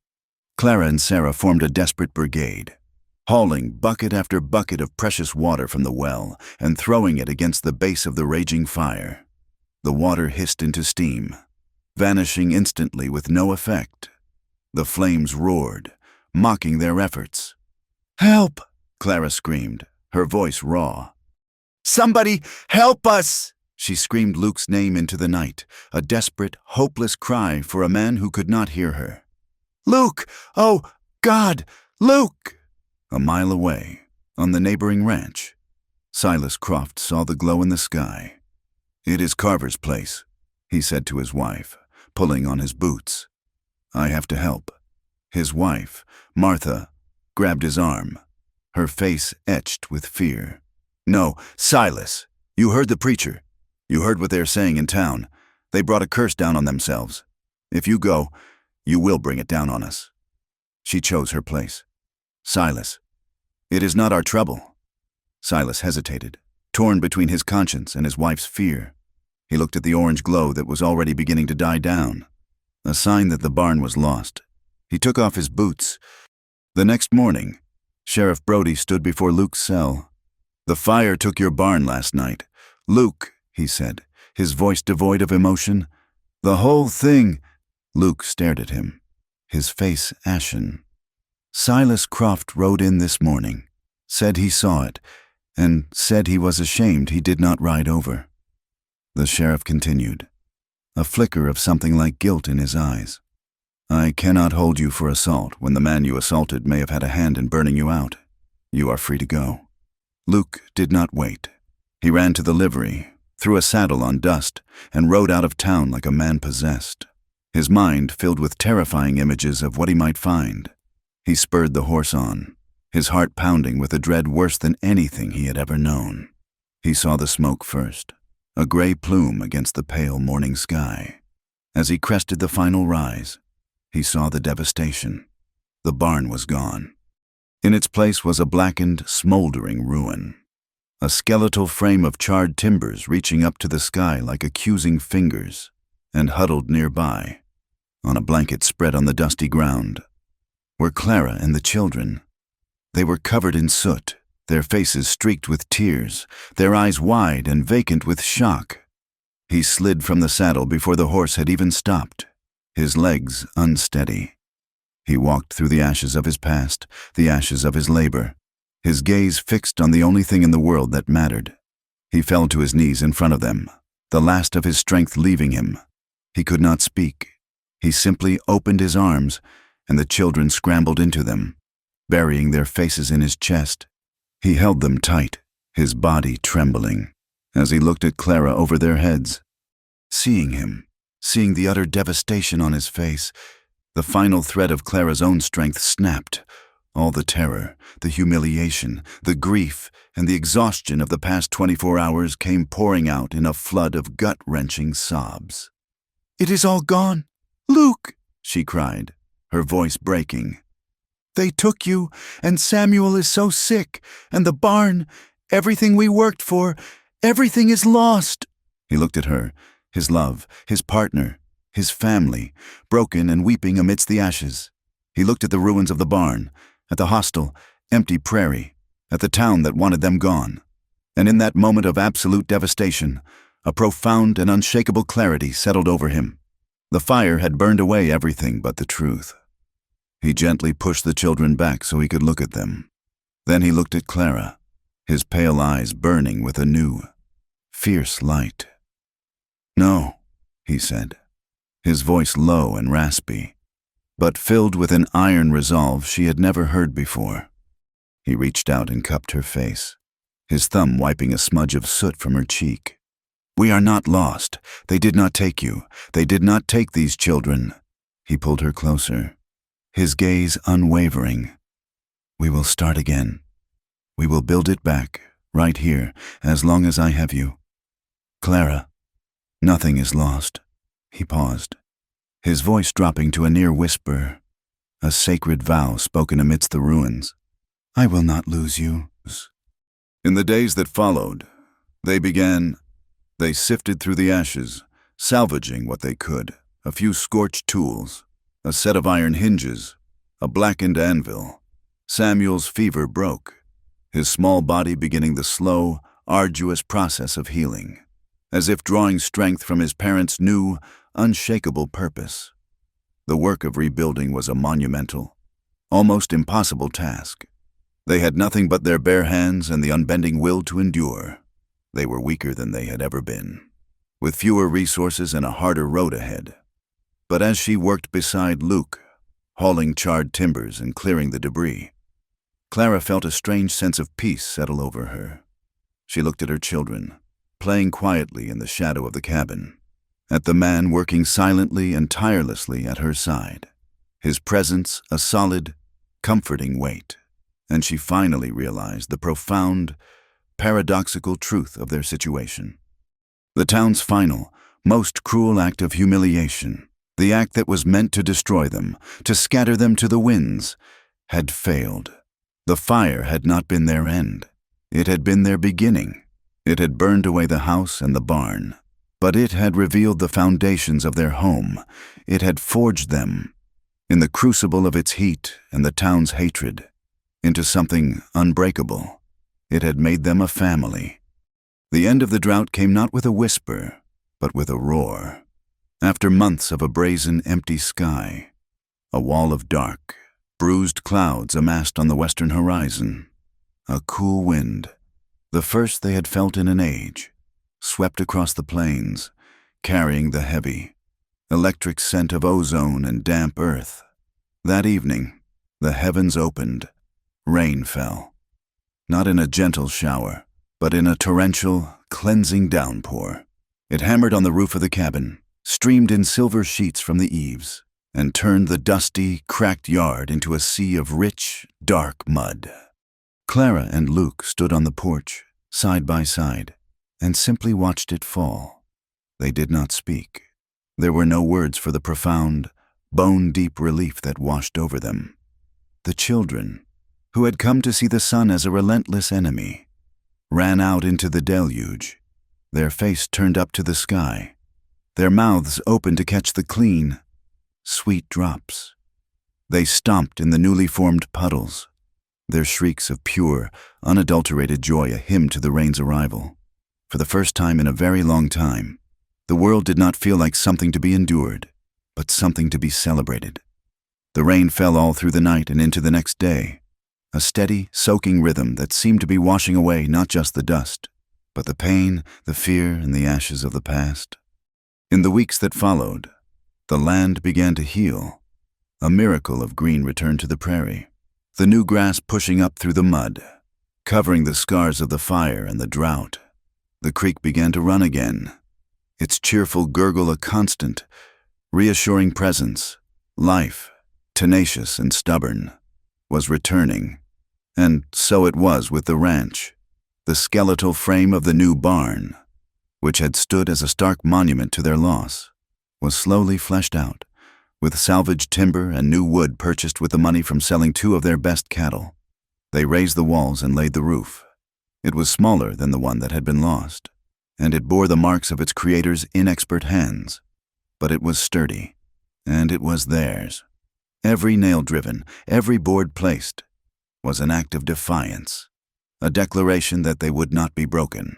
Clara and Sarah formed a desperate brigade, hauling bucket after bucket of precious water from the well and throwing it against the base of the raging fire. The water hissed into steam, vanishing instantly with no effect. The flames roared, mocking their efforts. "Help!" Clara screamed, her voice raw. "Somebody help us!" She screamed Luke's name into the night, a desperate, hopeless cry for a man who could not hear her. "Luke! Oh, God! Luke!" A mile away, on the neighboring ranch, Silas Croft saw the glow in the sky. "It is Carver's place," he said to his wife, pulling on his boots. "I have to help." His wife, Martha, grabbed his arm, her face etched with fear. "No, Silas, you heard the preacher. You heard what they're saying in town. They brought a curse down on themselves. If you go, you will bring it down on us." She chose her place. "Silas, it is not our trouble." Silas hesitated, torn between his conscience and his wife's fear. He looked at the orange glow that was already beginning to die down, a sign that the barn was lost. He took off his boots. The next morning, Sheriff Brody stood before Luke's cell. "The fire took your barn last night. Luke," he said, his voice devoid of emotion. "The whole thing—" Luke stared at him, his face ashen. "Silas Croft rode in this morning, said he saw it, and said he was ashamed he did not ride over." The sheriff continued, a flicker of something like guilt in his eyes. "I cannot hold you for assault when the man you assaulted may have had a hand in burning you out. You are free to go." Luke did not wait. He ran to the livery, threw a saddle on Dust, and rode out of town like a man possessed, his mind filled with terrifying images of what he might find. He spurred the horse on, his heart pounding with a dread worse than anything he had ever known. He saw the smoke first, a gray plume against the pale morning sky. As he crested the final rise, he saw the devastation. The barn was gone. In its place was a blackened, smoldering ruin, a skeletal frame of charred timbers reaching up to the sky like accusing fingers, and huddled nearby, on a blanket spread on the dusty ground, were Clara and the children. They were covered in soot, their faces streaked with tears, their eyes wide and vacant with shock. He slid from the saddle before the horse had even stopped, his legs unsteady. He walked through the ashes of his past, the ashes of his labor, his gaze fixed on the only thing in the world that mattered. He fell to his knees in front of them, the last of his strength leaving him. He could not speak. He simply opened his arms, and the children scrambled into them. burying their faces in his chest. He held them tight, his body trembling, as he looked at Clara over their heads. Seeing him, seeing the utter devastation on his face, the final thread of Clara's own strength snapped. All the terror, the humiliation, the grief, and the exhaustion of the past 24 hours came pouring out in a flood of gut-wrenching sobs. "It is all gone! Luke!" she cried, her voice breaking. "They took you, and Samuel is so sick, and the barn, everything we worked for, everything is lost." He looked at her, his love, his partner, his family, broken and weeping amidst the ashes. He looked at the ruins of the barn, at the hostile, empty prairie, at the town that wanted them gone. And in that moment of absolute devastation, a profound and unshakable clarity settled over him. The fire had burned away everything but the truth. He gently pushed the children back so he could look at them. Then he looked at Clara, his pale eyes burning with a new, fierce light. "No," he said, his voice low and raspy, but filled with an iron resolve she had never heard before. He reached out and cupped her face, his thumb wiping a smudge of soot from her cheek. "We are not lost. They did not take you. They did not take these children." He pulled her closer, his gaze unwavering. "We will start again. We will build it back, right here, as long as I have you. Clara, nothing is lost." He paused, his voice dropping to a near whisper, a sacred vow spoken amidst the ruins. "I will not lose you." In the days that followed, they sifted through the ashes, salvaging what they could, a few scorched tools, a set of iron hinges, a blackened anvil. Samuel's fever broke, his small body beginning the slow, arduous process of healing, as if drawing strength from his parents' new, unshakable purpose. The work of rebuilding was a monumental, almost impossible task. They had nothing but their bare hands and the unbending will to endure. They were weaker than they had ever been, with fewer resources and a harder road ahead. But as she worked beside Luke, hauling charred timbers and clearing the debris, Clara felt a strange sense of peace settle over her. She looked at her children, playing quietly in the shadow of the cabin, at the man working silently and tirelessly at her side, his presence a solid, comforting weight. And she finally realized the profound, paradoxical truth of their situation. The town's final, most cruel act of humiliation, the act that was meant to destroy them, to scatter them to the winds, had failed. The fire had not been their end. It had been their beginning. It had burned away the house and the barn, but it had revealed the foundations of their home. It had forged them, in the crucible of its heat and the town's hatred, into something unbreakable. It had made them a family. The end of the drought came not with a whisper, but with a roar. After months of a brazen, empty sky, a wall of dark, bruised clouds amassed on the western horizon, a cool wind, the first they had felt in an age, swept across the plains, carrying the heavy, electric scent of ozone and damp earth. That evening, the heavens opened. Rain fell, not in a gentle shower, but in a torrential, cleansing downpour. It hammered on the roof of the cabin, streamed in silver sheets from the eaves, and turned the dusty, cracked yard into a sea of rich, dark mud. Clara and Luke stood on the porch, side by side, and simply watched it fall. They did not speak. There were no words for the profound, bone-deep relief that washed over them. The children, who had come to see the sun as a relentless enemy, ran out into the deluge, their face turned up to the sky, their mouths open to catch the clean, sweet drops. They stomped in the newly formed puddles, their shrieks of pure, unadulterated joy a hymn to the rain's arrival. For the first time in a very long time, the world did not feel like something to be endured, but something to be celebrated. The rain fell all through the night and into the next day, a steady, soaking rhythm that seemed to be washing away not just the dust, but the pain, the fear, and the ashes of the past. In the weeks that followed, the land began to heal. A miracle of green returned to the prairie. the new grass pushing up through the mud, covering the scars of the fire and the drought. The creek began to run again, its cheerful gurgle a constant, reassuring presence. Life, tenacious and stubborn, was returning. And so it was with the ranch. The skeletal frame of the new barn, which had stood as a stark monument to their loss, was slowly fleshed out, with salvaged timber and new wood purchased with the money from selling 2 of their best cattle. They raised the walls and laid the roof. It was smaller than the one that had been lost, and it bore the marks of its creator's inexpert hands. But it was sturdy, and it was theirs. Every nail driven, every board placed, was an act of defiance, a declaration that they would not be broken.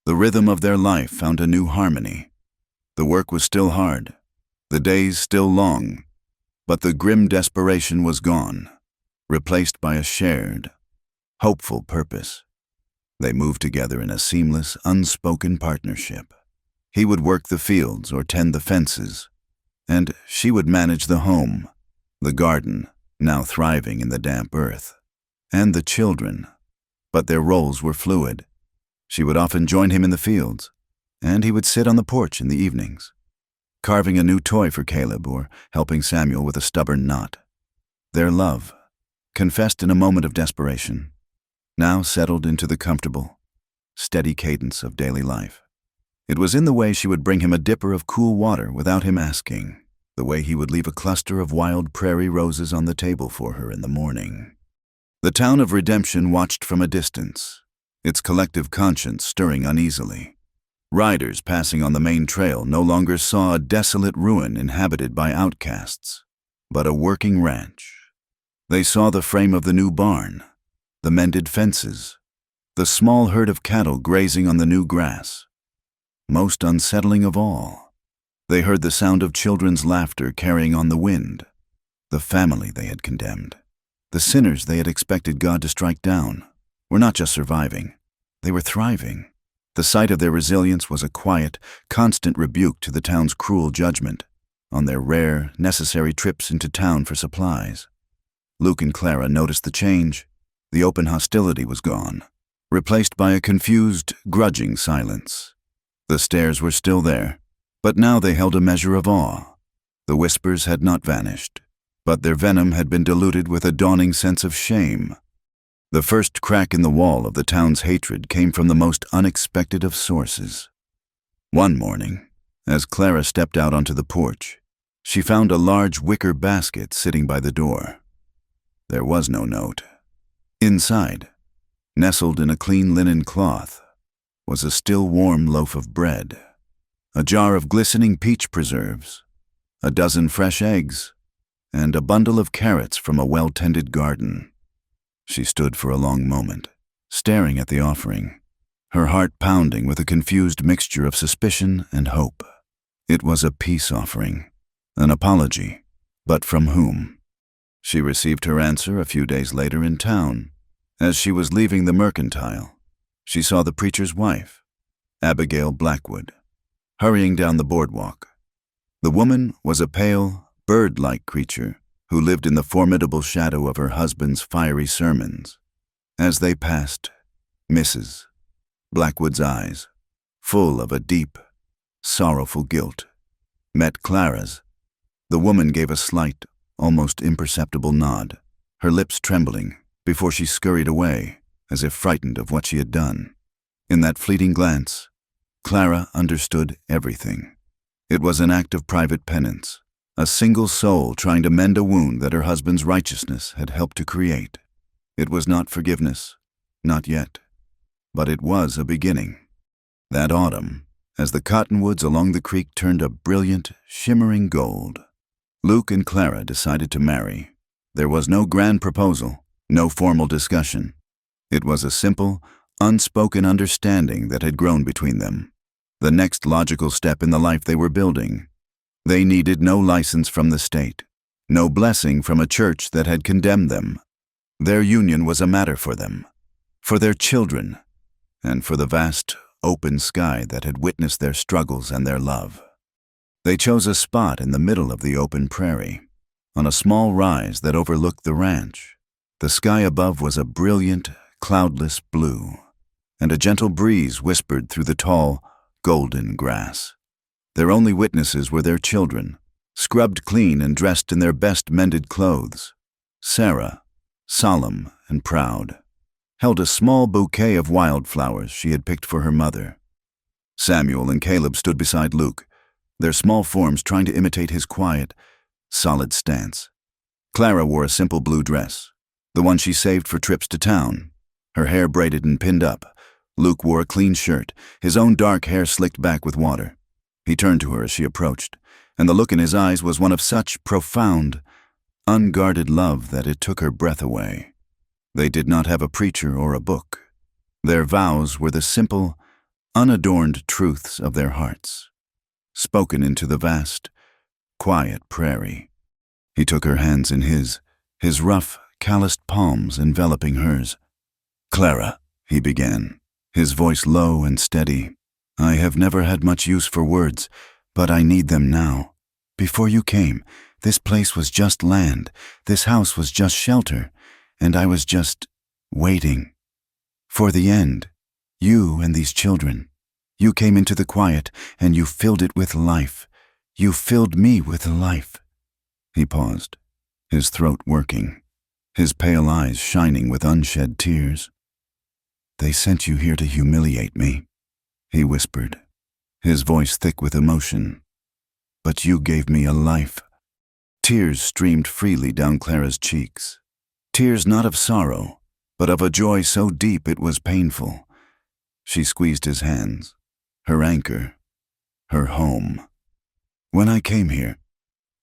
The rhythm of their life found a new harmony. The work was still hard, the days still long, but the grim desperation was gone, replaced by a shared, hopeful purpose. They moved together in a seamless, unspoken partnership. He would work the fields or tend the fences, and she would manage the home, the garden, now thriving in the damp earth, and the children. But their roles were fluid. She would often join him in the fields, and he would sit on the porch in the evenings, carving a new toy for Caleb or helping Samuel with a stubborn knot. Their love, confessed in a moment of desperation, now settled into the comfortable, steady cadence of daily life. It was in the way she would bring him a dipper of cool water without him asking, the way he would leave a cluster of wild prairie roses on the table for her in the morning. The town of Redemption watched from a distance, its collective conscience stirring uneasily. Riders passing on the main trail no longer saw a desolate ruin inhabited by outcasts, but a working ranch. They saw the frame of the new barn, the mended fences, the small herd of cattle grazing on the new grass. Most unsettling of all, they heard the sound of children's laughter carrying on the wind, the family they had condemned. The sinners they had expected God to strike down were not just surviving, they were thriving. The sight of their resilience was a quiet, constant rebuke to the town's cruel judgment on their rare, necessary trips into town for supplies. Luke and Clara noticed the change. The open hostility was gone, replaced by a confused, grudging silence. The stares were still there, but now they held a measure of awe. The whispers had not vanished, but their venom had been diluted with a dawning sense of shame. The first crack in the wall of the town's hatred came from the most unexpected of sources. One morning, as Clara stepped out onto the porch, she found a large wicker basket sitting by the door. There was no note. Inside, nestled in a clean linen cloth, was a still warm loaf of bread, a jar of glistening peach preserves, a dozen fresh eggs, and a bundle of carrots from a well-tended garden. She stood for a long moment, staring at the offering, her heart pounding with a confused mixture of suspicion and hope. It was a peace offering, an apology, but from whom? She received her answer a few days later in town. As she was leaving the mercantile, she saw the preacher's wife, Abigail Blackwood, hurrying down the boardwalk. The woman was a pale, bird-like creature who lived in the formidable shadow of her husband's fiery sermons. As they passed, Mrs. Blackwood's eyes, full of a deep, sorrowful guilt, met Clara's. The woman gave a slight, almost imperceptible nod, her lips trembling, before she scurried away, as if frightened of what she had done. In that fleeting glance, Clara understood everything. It was an act of private penance, a single soul trying to mend a wound that her husband's righteousness had helped to create. It was not forgiveness, not yet, but it was a beginning. That autumn, as the cottonwoods along the creek turned a brilliant, shimmering gold, Luke and Clara decided to marry. There was no grand proposal, no formal discussion. It was a simple, unspoken understanding that had grown between them, the next logical step in the life they were building. They needed no license from the state, no blessing from a church that had condemned them. Their union was a matter for them, for their children, and for the vast, open sky that had witnessed their struggles and their love. They chose a spot in the middle of the open prairie, on a small rise that overlooked the ranch. The sky above was a brilliant, cloudless blue, and a gentle breeze whispered through the tall, golden grass. Their only witnesses were their children, scrubbed clean and dressed in their best mended clothes. Sarah, solemn and proud, held a small bouquet of wildflowers she had picked for her mother. Samuel and Caleb stood beside Luke, their small forms trying to imitate his quiet, solid stance. Clara wore a simple blue dress, the one she saved for trips to town, her hair braided and pinned up. Luke wore a clean shirt, his own dark hair slicked back with water. He turned to her as she approached, and the look in his eyes was one of such profound, unguarded love that it took her breath away. They did not have a preacher or a book. Their vows were the simple, unadorned truths of their hearts, spoken into the vast, quiet prairie. He took her hands in his rough, calloused palms enveloping hers. "Clara," he began, his voice low and steady, "I have never had much use for words, but I need them now. Before you came, this place was just land, this house was just shelter, and I was just waiting. For the end, you and these children. You came into the quiet, and you filled it with life. You filled me with life." He paused, his throat working, his pale eyes shining with unshed tears. "They sent you here to humiliate me," he whispered, his voice thick with emotion. "But you gave me a life." Tears streamed freely down Clara's cheeks. Tears not of sorrow, but of a joy so deep it was painful. She squeezed his hands, her anchor, her home. "When I came here,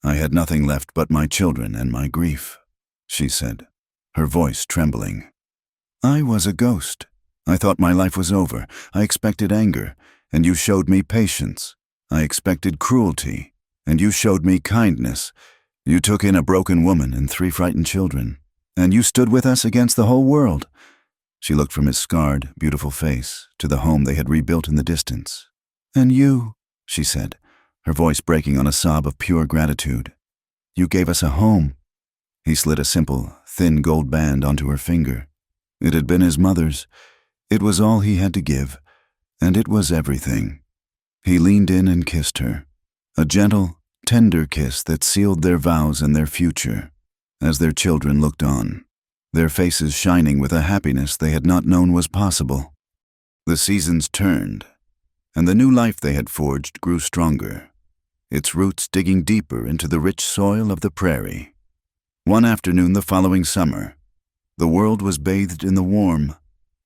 I had nothing left but my children and my grief," she said, her voice trembling. "I was a ghost. I thought my life was over. I expected anger, and you showed me patience. I expected cruelty, and you showed me kindness. You took in a broken woman and 3 frightened children, and you stood with us against the whole world." She looked from his scarred, beautiful face to the home they had rebuilt in the distance. "And you," she said, her voice breaking on a sob of pure gratitude, "you gave us a home." He slid a simple, thin gold band onto her finger. It had been his mother's. It was all he had to give, and it was everything. He leaned in and kissed her, a gentle, tender kiss that sealed their vows and their future. As their children looked on, their faces shining with a happiness they had not known was possible. The seasons turned, and the new life they had forged grew stronger, its roots digging deeper into the rich soil of the prairie. One afternoon the following summer, the world was bathed in the warm,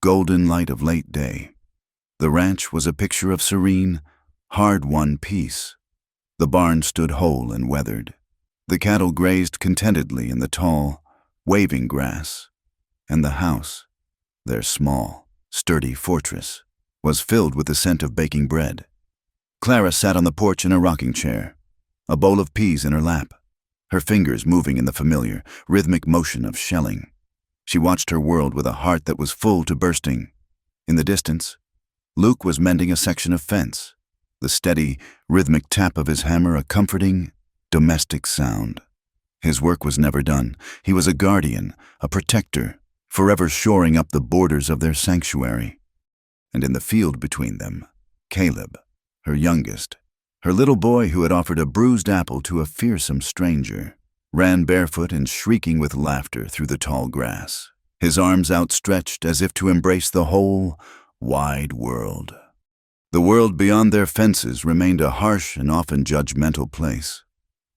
golden light of late day. The ranch was a picture of serene, hard-won peace. The barn stood whole and weathered. The cattle grazed contentedly in the tall, waving grass, and the house, their small, sturdy fortress, was filled with the scent of baking bread. Clara sat on the porch in a rocking chair, a bowl of peas in her lap, her fingers moving in the familiar, rhythmic motion of shelling. She watched her world with a heart that was full to bursting. In the distance, Luke was mending a section of fence, the steady, rhythmic tap of his hammer a comforting, domestic sound. His work was never done. He was a guardian, a protector, forever shoring up the borders of their sanctuary. And in the field between them, Caleb, her youngest, her little boy who had offered a bruised apple to a fearsome stranger, ran barefoot and shrieking with laughter through the tall grass, his arms outstretched as if to embrace the whole, wide world. The world beyond their fences remained a harsh and often judgmental place.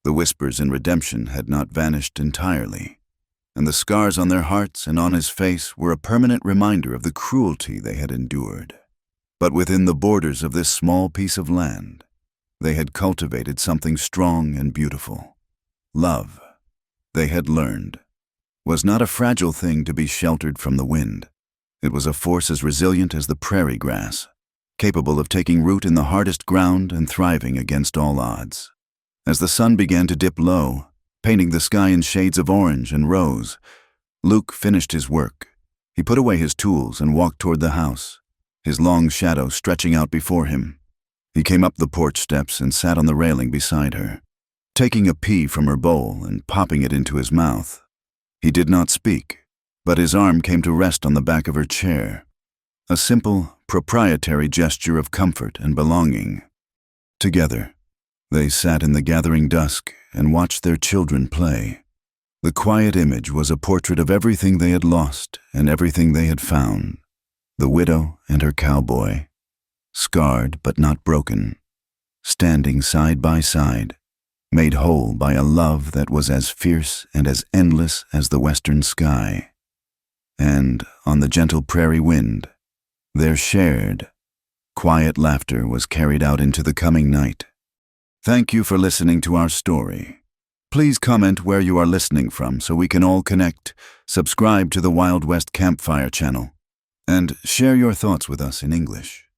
The whispers in redemption had not vanished entirely, and the scars on their hearts and on his face were a permanent reminder of the cruelty they had endured. But within the borders of this small piece of land, they had cultivated something strong and beautiful. Love, they had learned, was not a fragile thing to be sheltered from the wind. It was a force as resilient as the prairie grass, capable of taking root in the hardest ground and thriving against all odds. As the sun began to dip low, painting the sky in shades of orange and rose, Luke finished his work. He put away his tools and walked toward the house, his long shadow stretching out before him. He came up the porch steps and sat on the railing beside her, taking a pea from her bowl and popping it into his mouth. He did not speak, but his arm came to rest on the back of her chair, a simple, proprietary gesture of comfort and belonging. Together, they sat in the gathering dusk and watched their children play. The quiet image was a portrait of everything they had lost and everything they had found. The widow and her cowboy, scarred but not broken, standing side by side, made whole by a love that was as fierce and as endless as the western sky. And, on the gentle prairie wind, their shared, quiet laughter was carried out into the coming night. Thank you for listening to our story. Please comment where you are listening from so we can all connect, subscribe to the Wild West Campfire channel, and share your thoughts with us in English.